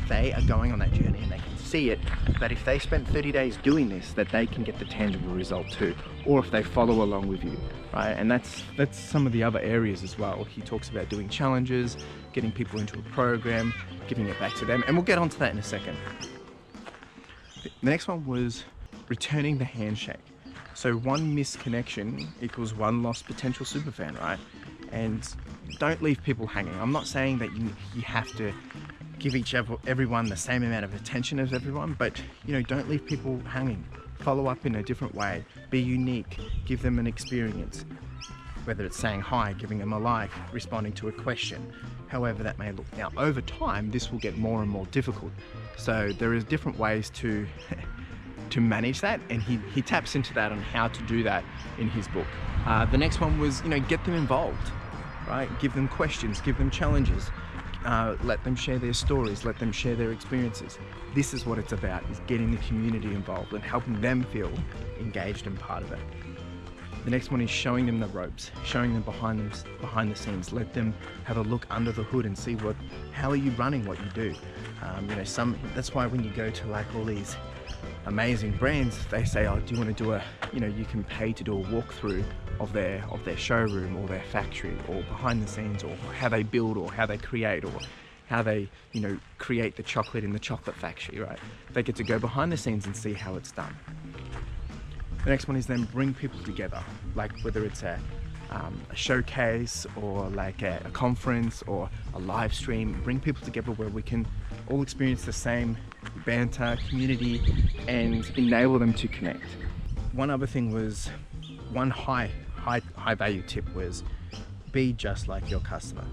they are going on that journey and they can see it, that if they spend 30 days doing this, that they can get the tangible result too, or if they follow along with you, right? And that's some of the other areas as well. He talks about doing challenges, getting people into a program, giving it back to them, and we'll get onto that in a second. The next one was returning the handshake. So one missed connection equals one lost potential superfan, right? And don't leave people hanging. I'm not saying that you have to give everyone the same amount of attention as everyone, but, you know, don't leave people hanging. Follow up in a different way. Be unique. Give them an experience. Whether it's saying hi, giving them a like, responding to a question, however that may look. Now, over time, this will get more and more difficult. So there is different ways to manage that, and he taps into that on how to do that in his book. The next one was, you know, get them involved, right? Give them questions, give them challenges, let them share their stories, let them share their experiences. This is what it's about, is getting the community involved and helping them feel engaged and part of it. The next one is showing them the ropes, showing them behind the scenes. Let them have a look under the hood and see how are you running what you do. You know, that's why when you go to like all these amazing brands, they say, oh, do you want to do you can pay to do a walkthrough of their showroom or their factory, or behind the scenes, or how they build, or how they create, or how they, you know, create the chocolate in the chocolate factory, right? They get to go behind the scenes and see how it's done. The next one is then bring people together, like whether it's a showcase or like a conference or a live stream. Bring people together where we can all experience the same banter, community, and enable them to connect. One other thing was, one high value tip was, be just like your customer.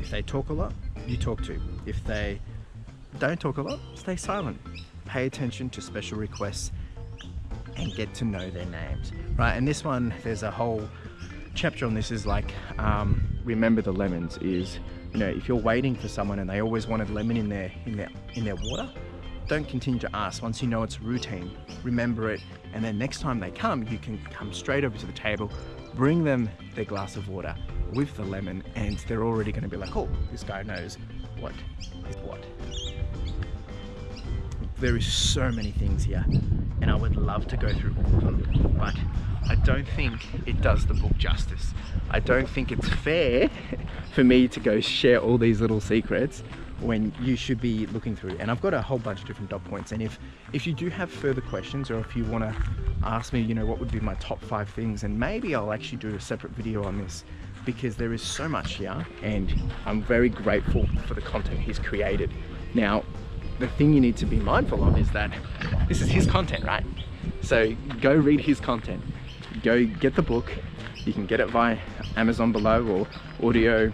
If they talk a lot, you talk too. If they don't talk a lot, stay silent. Pay attention to special requests and get to know their names, right? And this one, there's a whole chapter on this, is like, remember the lemons. Is, you know, if you're waiting for someone and they always wanted lemon in their water, don't continue to ask. Once you know it's routine, remember it, and then next time they come, you can come straight over to the table, bring them their glass of water with the lemon, and they're already going to be like, oh, this guy knows what is what. There is so many things here, and I would love to go through all of them, but I don't think it does the book justice. I don't think it's fair for me to go share all these little secrets when you should be looking through. And I've got a whole bunch of different dot points, and if you do have further questions, or if you want to ask me, you know, what would be my top 5 things, and maybe I'll actually do a separate video on this, because there is so much here, and I'm very grateful for the content he's created. Now, the thing you need to be mindful of is that this is his content, right? So go read his content, go get the book. You can get it via Amazon below, or audio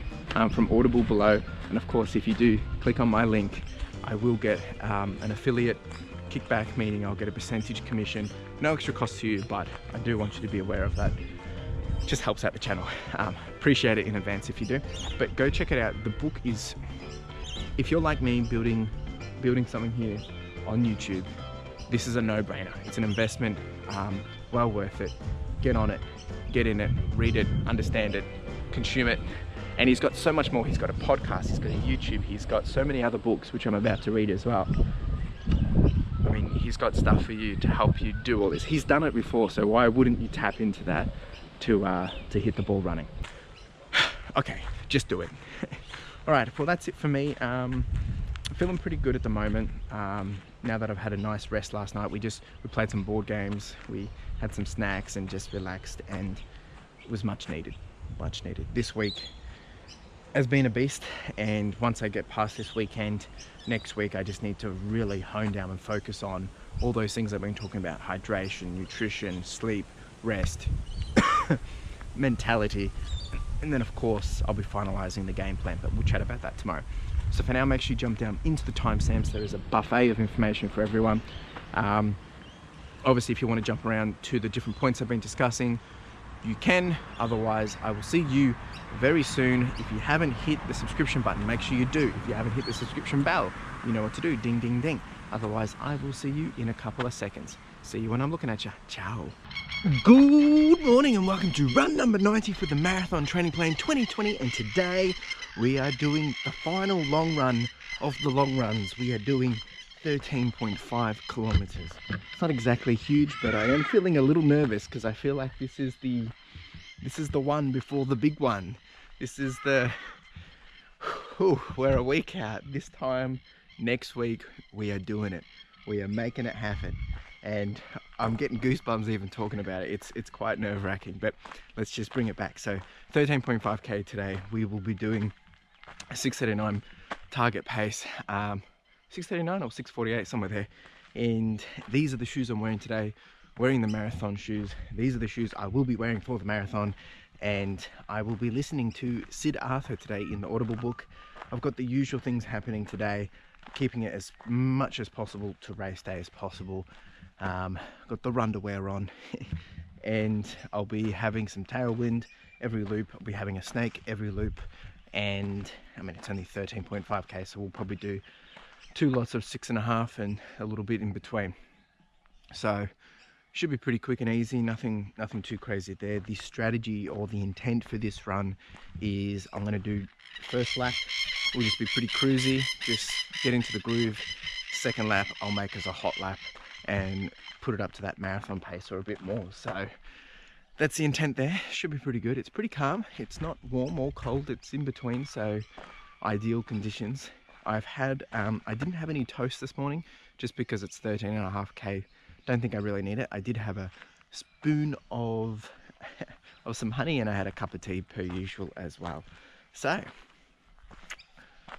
from Audible below. And of course, if you do click on my link, I will get an affiliate kickback, meaning I'll get a percentage commission. No extra cost to you, but I do want you to be aware of that. It just helps out the channel. Appreciate it in advance if you do. But go check it out. The book is, if you're like me, building something here on YouTube, this is a no-brainer. It's an investment, well worth it. Get on it, get in it, read it, understand it, consume it. And he's got so much more. He's got a podcast, he's got a YouTube, he's got so many other books, which I'm about to read as well. I mean, he's got stuff for you to help you do all this. He's done it before, so why wouldn't you tap into that to hit the ball running? Okay, just do it. All right, well, that's it for me. I'm feeling pretty good at the moment. Now that I've had a nice rest last night, we played some board games, we had some snacks and just relaxed, and it was much needed. This week has been a beast, and once I get past this weekend, next week I just need to really hone down and focus on all those things I've been talking about: hydration, nutrition, sleep, rest, mentality, and then of course I'll be finalizing the game plan, but we'll chat about that tomorrow. So for now, make sure you jump down into the timestamps. There is a buffet of information for everyone. Obviously, if you want to jump around to the different points I've been discussing, you can. Otherwise, I will see you very soon. If you haven't hit the subscription button, make sure you do. If you haven't hit the subscription bell, you know what to do. Ding, ding, ding. Otherwise, I will see you in a couple of seconds. See you when I'm looking at you. Ciao. Good morning and welcome to run number 90 for the Marathon Training Plan 2020. And today we are doing the final long run of the long runs. We are doing 13.5 kilometers. It's not exactly huge, but I am feeling a little nervous because I feel like this is the one before the big one. This is the, we're a week out. This time next week we are doing it. We are making it happen. And I'm getting goosebumps even talking about it. It's quite nerve-wracking, but let's just bring it back. So 13.5k today. We will be doing a 6:39 target pace. 6:39 or 6:48, somewhere there. And these are the shoes I'm wearing today, wearing the marathon shoes. These are the shoes I will be wearing for the marathon, and I will be listening to Sid Arthur today in the Audible book. I've got the usual things happening today, keeping it as much as possible to race day as possible. Got the underwear on and I'll be having some tailwind every loop. I'll be having a snake every loop, and I mean, it's only 13.5k, so we'll probably do 2 lots of 6.5 and a little bit in between. So should be pretty quick and easy, nothing too crazy there. The strategy or the intent for this run is I'm going to do first lap will just be pretty cruisy, just get into the groove. Second lap I'll make as a hot lap and put it up to that marathon pace or a bit more. So that's the intent there. Should be pretty good. It's pretty calm. It's not warm or cold. It's in between, so ideal conditions. I've had, I didn't have any toast this morning just because it's 13.5k. Don't think I really need it. I did have a spoon of some honey, and I had a cup of tea per usual as well. So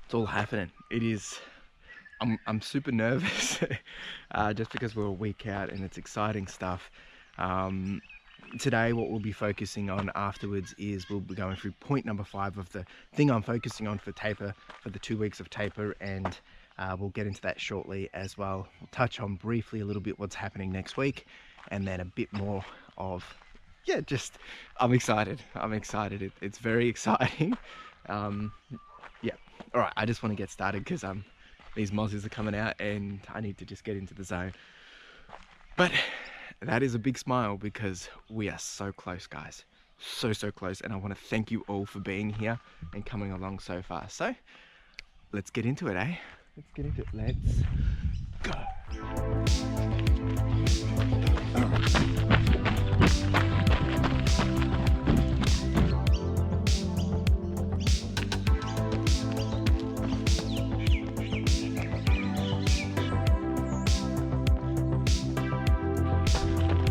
it's all happening. It is, I'm super nervous just because we're a week out and it's exciting stuff. Today what we'll be focusing on afterwards is we'll be going through point number 5 of the thing I'm focusing on for taper, for the 2 weeks of taper, and we'll get into that shortly as well. We'll touch on briefly a little bit what's happening next week, and then a bit more of, yeah, just I'm excited. It's very exciting. Yeah, all right, I just want to get started because these mozzies are coming out and I need to just get into the zone. But that is a big smile because we are so close, guys. So close. And I want to thank you all for being here and coming along so far. So let's get into it, eh? Let's get into it. Let's go.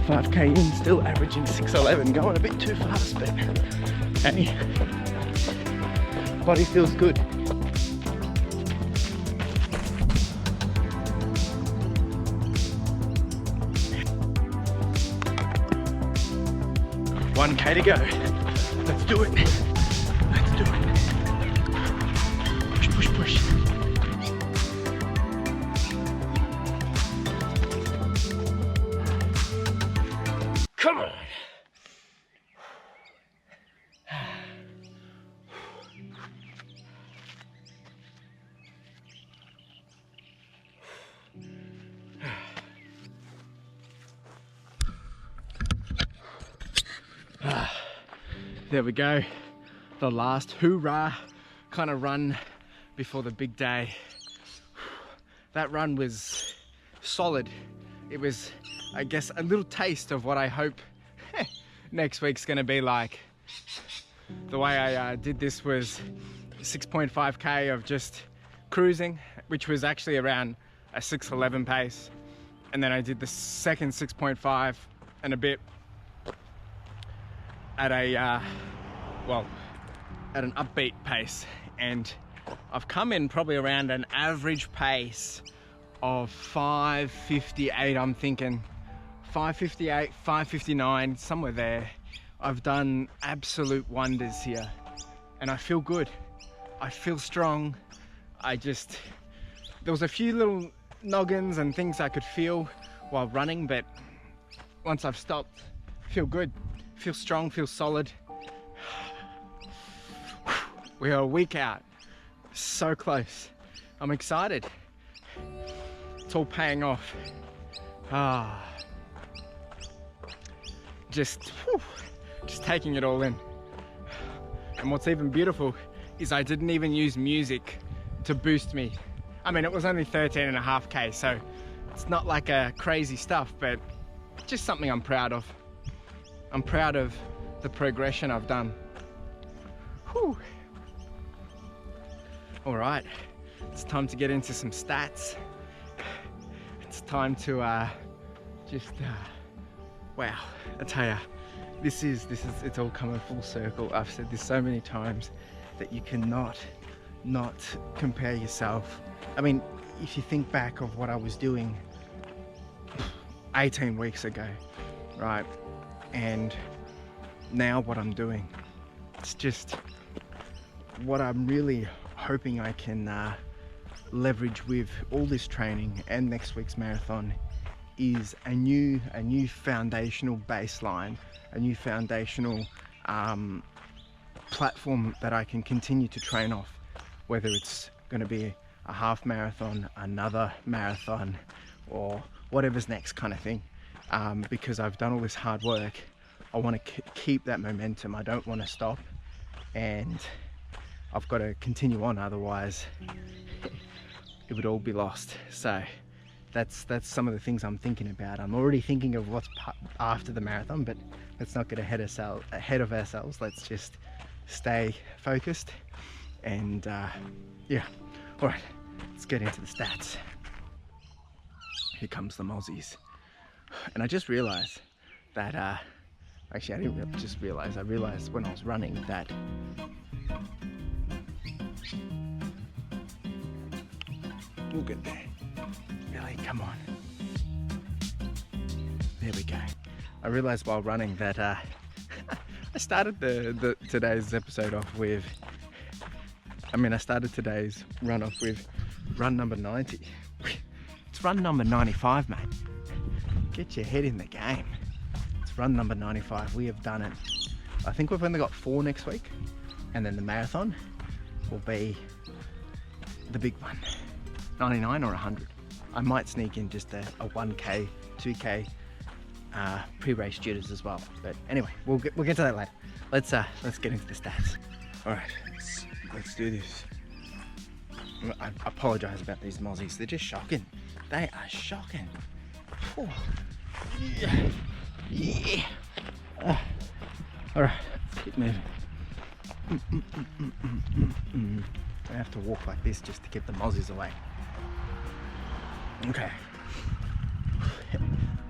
5k in, still averaging 6:11, going a bit too fast, but hey, Body feels good. One K to go. Let's do it. Let's do it. Push, push, push. Come on. There we go, the last hoorah kind of run before the big day. That run was solid. It was, I guess, a little taste of what I hope next week's gonna be like. The way I did this was 6.5k of just cruising, which was actually around a 6:11 pace, and then I did the second 6.5 and a bit at a well, at an upbeat pace, and I've come in probably around an average pace of 5:58. I'm thinking 5:58, 5:59, somewhere there. I've done absolute wonders here, and I feel good. I feel strong. There was a few little noggins and things I could feel while running, but once I've stopped, I feel good. Feel strong, feel solid. We are a week out, so close. I'm excited. It's all paying off. Just taking it all in. And what's even beautiful is I didn't even use music to boost me. I mean, it was only 13.5k, so it's not like a crazy stuff, but just something I'm proud of. I'm proud of the progression I've done. Whew. All right, it's time to get into some stats. It's time to wow, I tell ya, it's all coming full circle. I've said this so many times that you cannot not compare yourself. I mean, if you think back of what I was doing 18 weeks ago, right? And now what I'm doing, it's just what I'm really hoping I can leverage with all this training and next week's marathon is a new foundational baseline, a new foundational platform that I can continue to train off, whether it's going to be a half marathon, another marathon, or whatever's next kind of thing. Because I've done all this hard work, I want to keep that momentum. I don't want to stop, and I've got to continue on, otherwise it would all be lost. So that's some of the things I'm thinking about. I'm already thinking of what's after the marathon, but let's not get ahead of ourselves. Let's just stay focused, and yeah. All right, let's get into the stats. Here comes the mozzies. And I just realized that actually I didn't just realize, I realized when I was running that we'll get there. Really, come on. There we go. I realized while running that I started today's episode off with, I started today's run off with run number 90. It's run number 95, mate. Get your head in the game. It's run number 95. We have done it. I think we've only got 4 next week, and then the marathon will be the big one, 99 or 100. I might sneak in just a 1k, 2k pre-race jitters as well. But anyway, we'll get to that later. Let's get into the stats. All right, let's do this. I apologize about these mozzies. They're just shocking. They are shocking. Oh, yeah. Yeah. All right, let's keep moving. I have to walk like this just to get the mozzies away. Okay.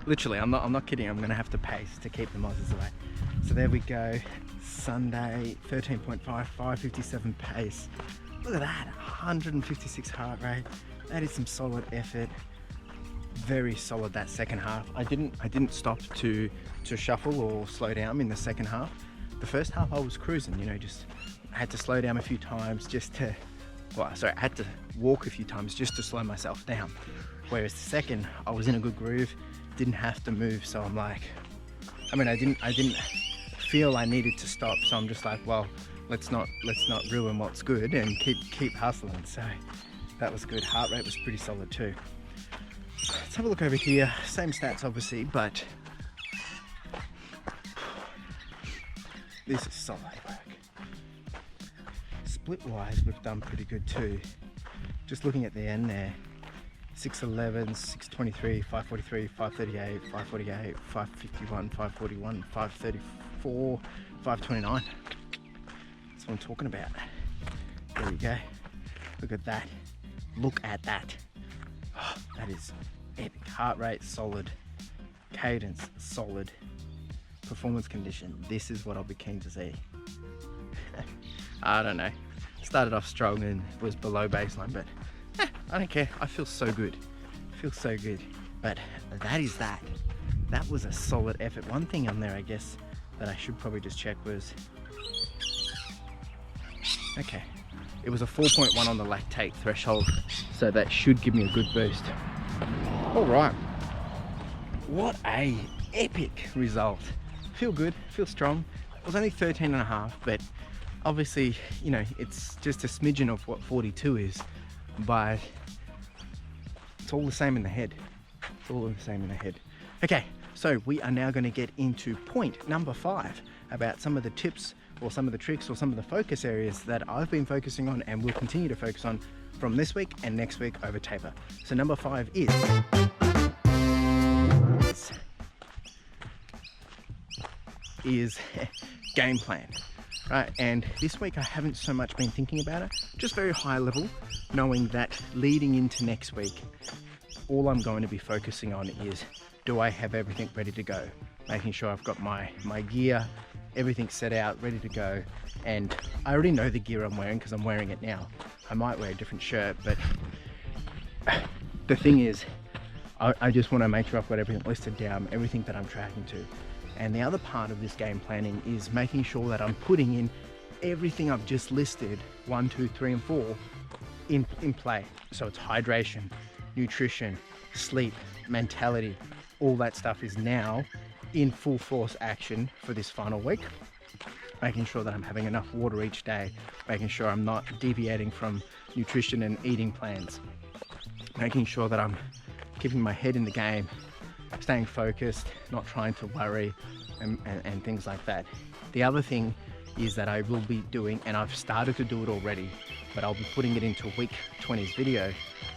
Literally, I'm not kidding. I'm gonna have to pace to keep the mozzies away. So there we go. Sunday, 13.5, 5:57 pace. Look at that, 156 heart rate. That is some solid effort. Very solid that second half. I didn't stop to shuffle or slow down in the second half. The first half I was cruising, you know, just I had to slow down a few times just to, I had to walk a few times just to slow myself down. Whereas the second, I was in a good groove, didn't have to move, so I'm like, I didn't feel I needed to stop, so I'm just like, well, let's not ruin what's good and keep hustling. So that was good. Heart rate was pretty solid too. Let's have a look over here. Same stats obviously, but this is solid work. Split wise, we've done pretty good too. Just looking at the end there, 6:11, 6:23, 5:43, 5:38, 5:48, 5:51, 5:41, 5:34, 5:29. That's what I'm talking about. There we go. Look at that. Look at that. Oh, that is epic. Heart rate solid, cadence solid, performance condition. This is what I'll be keen to see. I don't know. Started off strong and was below baseline, but I don't care. I feel so good. I feel so good. But that is that. That was a solid effort. One thing on there, I guess, that I should probably just check was, okay, it was a 4.1 on the lactate threshold, so that should give me a good boost. All right. What a epic result. Feel good, feel strong. It was only 13.5, but obviously, you know, it's just a smidgen of what 42 is, but it's all the same in the head. It's all the same in the head. Okay, so we are now going to get into point number 5 about some of the tips or some of the tricks or some of the focus areas that I've been focusing on and will continue to focus on from this week and next week over taper. So number 5 is game plan. Right, and this week I haven't so much been thinking about it, just very high level, knowing that leading into next week, all I'm going to be focusing on is, do I have everything ready to go? Making sure I've got my gear, everything set out, ready to go. And I already know the gear I'm wearing because I'm wearing it now. I might wear a different shirt, but the thing is, I just want to make sure I've got everything listed down, everything that I'm tracking to. And the other part of this game planning is making sure that I'm putting in everything I've just listed, 1, 2, 3, and 4, in play. So it's hydration, nutrition, sleep, mentality, all that stuff is now in full force action for this final week. Making sure that I'm having enough water each day, making sure I'm not deviating from nutrition and eating plans, making sure that I'm keeping my head in the game, staying focused, not trying to worry and things like that. The other thing is that I will be doing, and I've started to do it already, but I'll be putting it into week 20's video,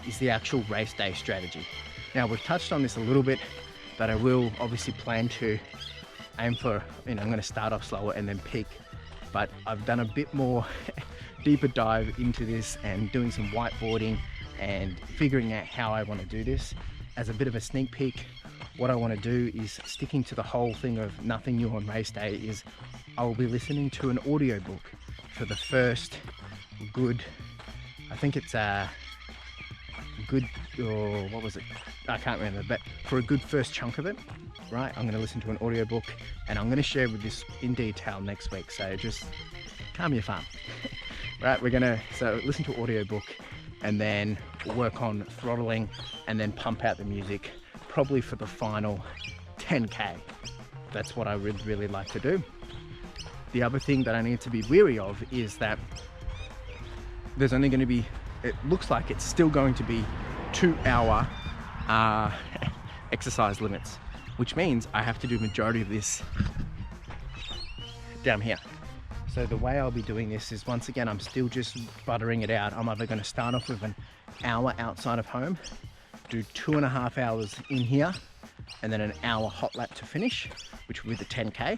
is the actual race day strategy. Now we've touched on this a little bit, but I will obviously plan to aim for, you know, I'm going to start off slower and then peak, but I've done a bit more deeper dive into this and doing some whiteboarding and figuring out how I want to do this. As a bit of a sneak peek, what I want to do is, sticking to the whole thing of nothing new on race day, is I will be listening to an audiobook for the first good, I think it's a good, or what was it? I can't remember, but for a good first chunk of it, right? I'm going to listen to an audiobook and I'm going to share with this in detail next week. So just calm your farm, right? We're going to, so listen to an audiobook and then work on throttling and then pump out the music, probably for the final 10K. That's what I would really like to do. The other thing that I need to be wary of is that there's only going to be, it looks like it's still going to be 2-hour exercise limits, which means I have to do majority of this down here. So the way I'll be doing this is, once again, I'm still just buttering it out. I'm either going to start off with an hour outside of home, do 2.5 hours in here, and then an hour hot lap to finish, which will be the 10K.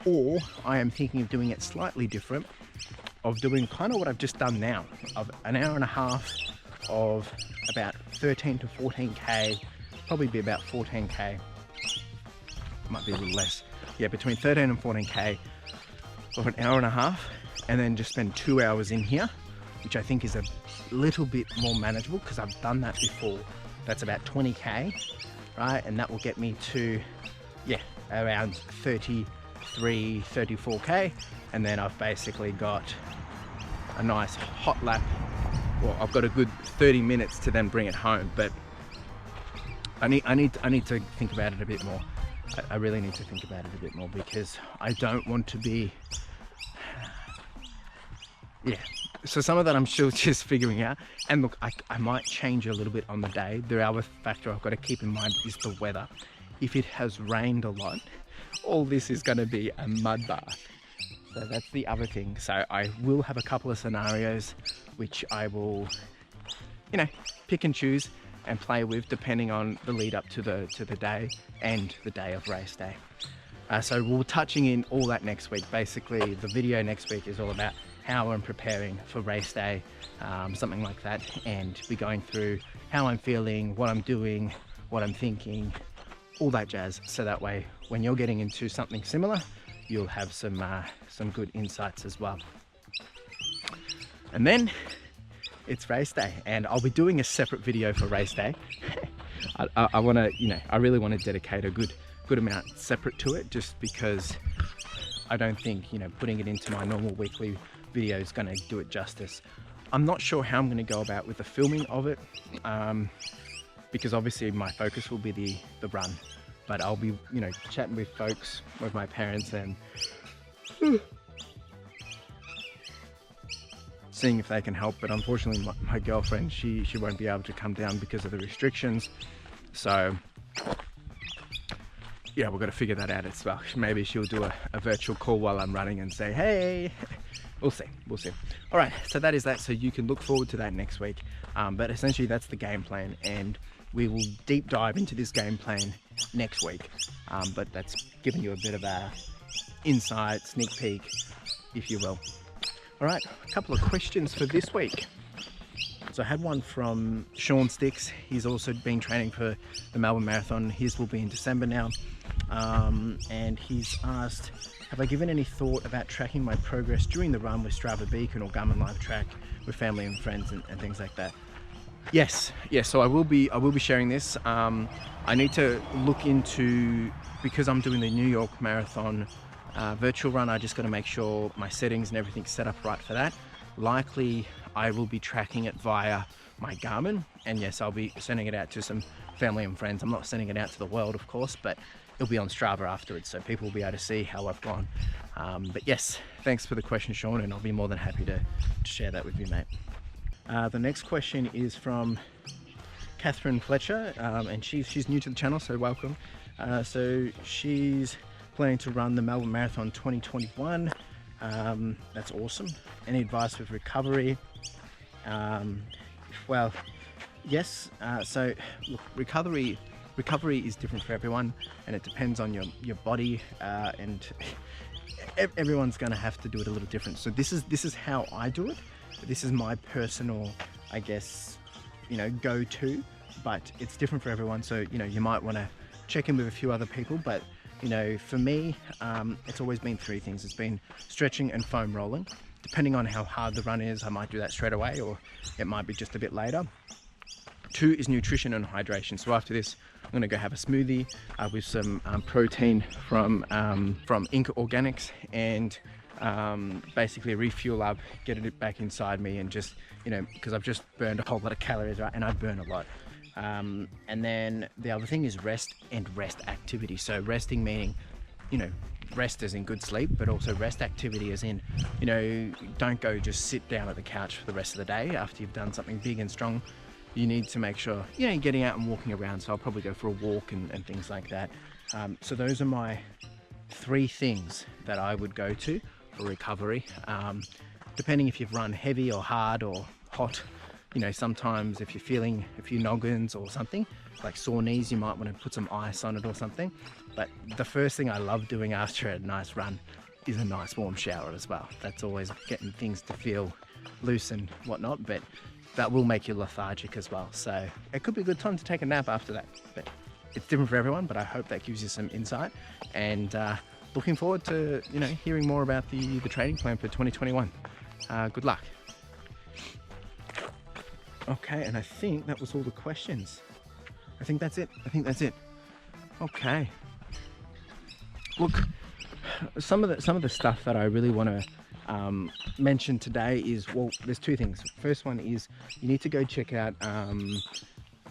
Or I am thinking of doing it slightly different, of doing kind of what I've just done now, of an hour and a half of about 13 to 14K, probably be about 14K, might be a little less. Yeah, between 13 and 14K, or an hour and a half, and then just spend 2 hours in here, which I think is a little bit more manageable because I've done that before. That's about 20k, right? And that will get me to, yeah, around 33, 34k. And then I've basically got a nice hot lap. Well, I've got a good 30 minutes to then bring it home, but I need to think about it a bit more. I really need to think about it a bit more because I don't want to be, yeah. So some of that I'm still just figuring out. And look, I might change a little bit on the day. The other factor I've got to keep in mind is the weather. If it has rained a lot, all this is going to be a mud bath. So that's the other thing. So I will have a couple of scenarios which I will, you know, pick and choose and play with depending on the lead up to the day and the day of race day. So we'll touching in all that next week. Basically, the video next week is all about how I'm preparing for race day, something like that, and be going through how I'm feeling, what I'm doing, what I'm thinking, all that jazz. So that way, when you're getting into something similar, you'll have some good insights as well. And then it's race day, and I'll be doing a separate video for race day. I want to, you know, I really want to dedicate a good amount separate to it, just because I don't think, you know, putting it into my normal weekly video is going to do it justice. I'm not sure how I'm going to go about with the filming of it, because obviously my focus will be the run, but I'll be, you know, chatting with folks, with my parents, and seeing if they can help. But unfortunately my girlfriend, she won't be able to come down because of the restrictions. So yeah, we've got to figure that out as well. Maybe she'll do a virtual call while I'm running and say, hey. We'll see. All right, so that is that. So you can look forward to that next week. But essentially that's the game plan, and we will deep dive into this game plan next week. But that's giving you a bit of a insight, sneak peek, if you will. All right, a couple of questions for this week. So I had one from Sean Sticks. He's also been training for the Melbourne Marathon. His will be in December now. And he's asked, have I given any thought about tracking my progress during the run with Strava Beacon or Garmin Live Track with family and friends and things like that? Yes. So I will be sharing this. I need to look into, because I'm doing the New York Marathon virtual run, I just got to make sure my settings and everything's set up right for that. Likely I will be tracking it via my Garmin, and yes, I'll be sending it out to some family and friends. I'm not sending it out to the world, of course, but it'll be on Strava afterwards, so people will be able to see how I've gone. But yes, thanks for the question, Sean, and I'll be more than happy to share that with you, mate. The next question is from Catherine Fletcher, and she's new to the channel, so welcome. So she's planning to run the Melbourne Marathon 2021. That's awesome. Any advice with recovery? Well, yes. So look, recovery is different for everyone, and it depends on your body, and everyone's going to have to do it a little different. So this is how I do it. This is my personal, I guess, you know, go-to, but it's different for everyone. So, you know, you might want to check in with a few other people, but you know, for me, it's always been three things. It's been stretching and foam rolling. Depending on how hard the run is, I might do that straight away, or it might be just a bit later. 2 is nutrition and hydration. So after this, I'm going to go have a smoothie with some protein from Inca Organics, and basically refuel up, get it back inside me, and just, you know, because I've just burned a whole lot of calories, right? And I burn a lot. And then the other thing is rest and rest activity. So resting meaning, you know, rest as in good sleep, but also rest activity as in, you know, don't go just sit down at the couch for the rest of the day after you've done something big and strong. You need to make sure, you know, you're getting out and walking around. So I'll probably go for a walk and things like that. So those are my 3 things that I would go to for recovery. Depending if you've run heavy or hard or hot, you know, sometimes if you're feeling a few noggins or something, like sore knees, you might want to put some ice on it or something. But the first thing I love doing after a nice run is a nice warm shower as well. That's always getting things to feel loose and whatnot, but that will make you lethargic as well. So it could be a good time to take a nap after that. But it's different for everyone, but I hope that gives you some insight. And looking forward to, you know, hearing more about the training plan for 2021. Good luck. Okay, and I think that was all the questions. I think that's it. Okay. Look, some of the stuff that I really want to mention today is, well, there's two things. First one is you need to go check out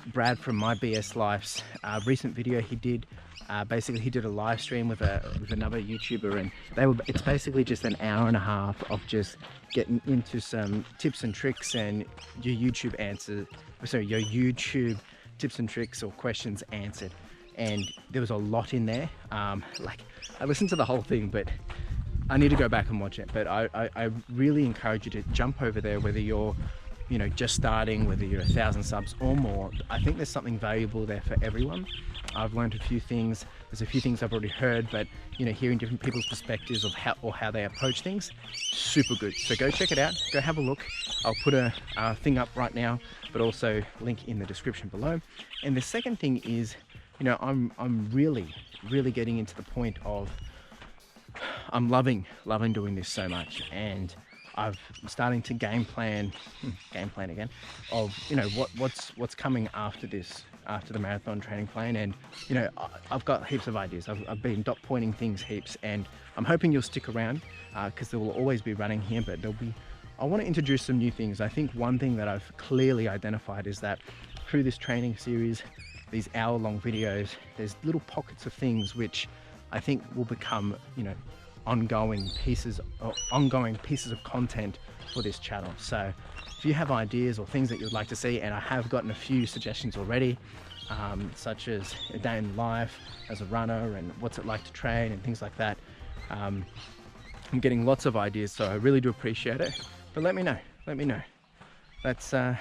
Brad from myBSLife's recent video he did. Basically, he did a live stream with another YouTuber, and it's basically just an hour and a half of just getting into some tips and tricks and your YouTube tips and tricks or questions answered. And there was a lot in there. Like, I listened to the whole thing, but I need to go back and watch it. But I really encourage you to jump over there, whether you're, you know, just starting, whether you're 1,000 subs or more. I think there's something valuable there for everyone. I've learned a few things. There's a few things I've already heard, but, you know, hearing different people's perspectives of how they approach things, super good. So go check it out. Go have a look. I'll put a thing up right now, but also link in the description below. And the second thing is, you know, I'm really getting into the point of I'm loving doing this so much, and I'm starting to game plan again of, you know, what's coming after this, after the marathon training plan. And, you know, I've got heaps of ideas. I've been dot pointing things heaps, and I'm hoping you'll stick around because there will always be running here, but I want to introduce some new things. I think one thing that I've clearly identified is that through this training series, these hour-long videos, there's little pockets of things which I think will become, you know, ongoing pieces of content for this channel. So if you have ideas or things that you'd like to see, and I have gotten a few suggestions already, such as a day in life as a runner and what's it like to train and things like that. I'm getting lots of ideas, so I really do appreciate it. But let me know. That's yeah,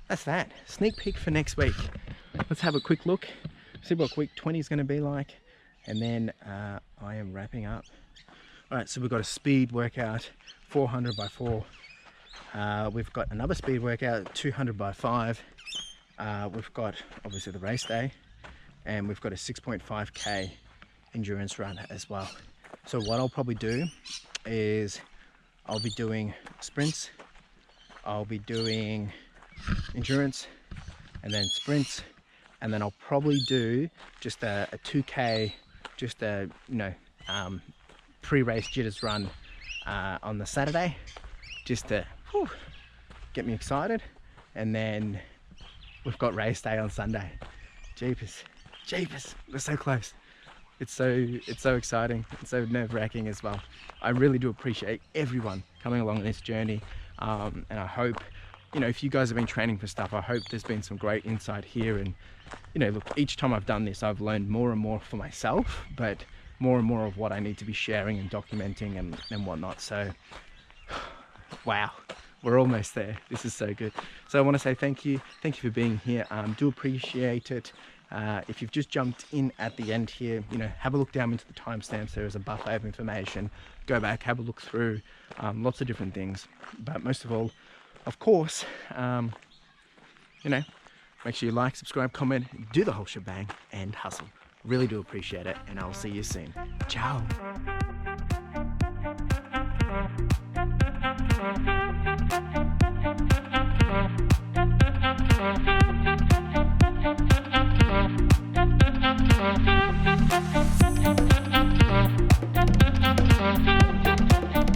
that's that. Sneak peek for next week. Let's have a quick look, see what week 20 is going to be like, and then I am wrapping up. All right, so we've got a speed workout, 400 by 4. We've got another speed workout, 200 by 5. We've got obviously the race day, and we've got a 6.5k endurance run as well. So what I'll probably do is I'll be doing sprints, I'll be doing endurance, and then sprints, and then I'll probably do just a 2k, just a, you know, pre-race jitters run on the Saturday, just to get me excited. And then we've got race day on Sunday. Jeepers, we're so close. It's so exciting. It's so nerve-wracking as well. I really do appreciate everyone coming along this journey, and I hope, you know, if you guys have been training for stuff, I hope there's been some great insight here. And, you know, look, each time I've done this, I've learned more and more for myself, but more and more of what I need to be sharing and documenting and whatnot. So, wow, we're almost there. This is so good. So I want to say thank you for being here. Do appreciate it. If you've just jumped in at the end here, you know, have a look down into the timestamps. There is a buffet of information. Go back, have a look through, lots of different things. But most of all, of course, you know, make sure you like, subscribe, comment, do the whole shebang, and hustle. Really do appreciate it, and I'll see you soon. Ciao.